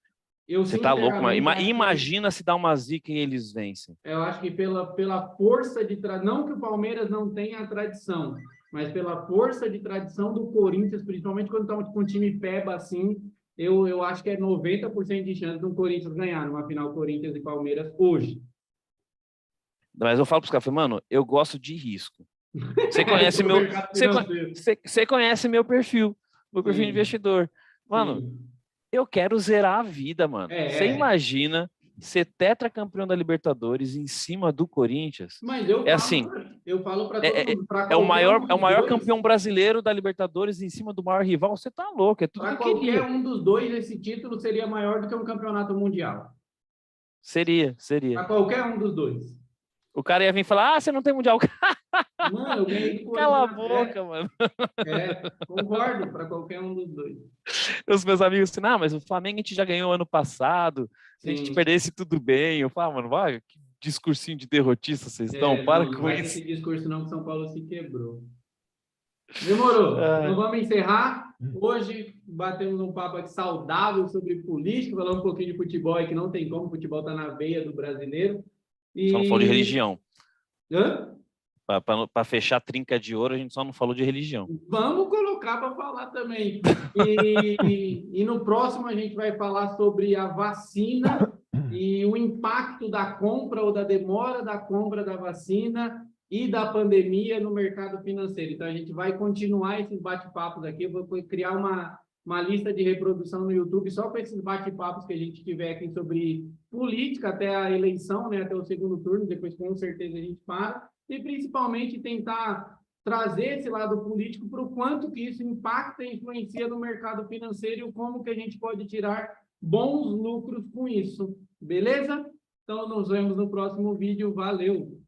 eu você tá louco, mas sinceramente acho que imagina se dá uma zica e eles vencem. eu acho que pela força de não que o Palmeiras não tenha a tradição, mas pela força de tradição do Corinthians, principalmente quando estamos com um time peba assim, eu acho que é 90% de chance do Corinthians ganhar numa final Corinthians e Palmeiras hoje. Mas eu falo pros caras, mano, eu gosto de risco. Você conhece Do meu, mercado financeiro. você conhece meu perfil de Sim, investidor. Mano, sim. eu quero zerar a vida, mano. Você É. imagina ser tetracampeão da Libertadores em cima do Corinthians? Mas É assim, eu falo para todo mundo, para é o qualquer um maior, dos dois, campeão brasileiro da Libertadores em cima do maior rival. Você tá louco, é tudo que para eu qualquer queria. um dos dois, esse título seria maior do que um campeonato mundial. Seria. Para qualquer um dos dois. O cara ia vir falar, você não tem mundial. Mano, eu ganhei do Cala a Corinthians. boca, mano. Concordo para qualquer um dos dois. Os meus amigos assim, mas o Flamengo a gente já ganhou ano passado, se a gente Sim. perdesse tudo bem. Eu falo, mano, vai, que discursinho de derrotista vocês estão, para Não com vai ter isso. esse discurso não que São Paulo se quebrou. Demorou. Então vamos encerrar. Hoje batemos um papo aqui saudável sobre política, falando um pouquinho de futebol aí, que não tem como, o futebol está na veia do brasileiro. Só não falou de E. religião. Hã? Para fechar a trinca de ouro, a gente só não falou de religião. Vamos colocar para falar também. E no próximo a gente vai falar sobre a vacina e o impacto da compra ou da demora da compra da vacina e da pandemia no mercado financeiro. Então, a gente vai continuar esses bate-papos aqui. Eu vou criar uma lista de reprodução no YouTube só com esses bate-papos que a gente tiver aqui sobre política até a eleição, né, até o segundo turno. Depois, com certeza, a gente para. E, principalmente, tentar trazer esse lado político para o quanto que isso impacta e influencia no mercado financeiro e como que a gente pode tirar bons lucros com isso. Beleza? Então, nos vemos no próximo vídeo. Valeu!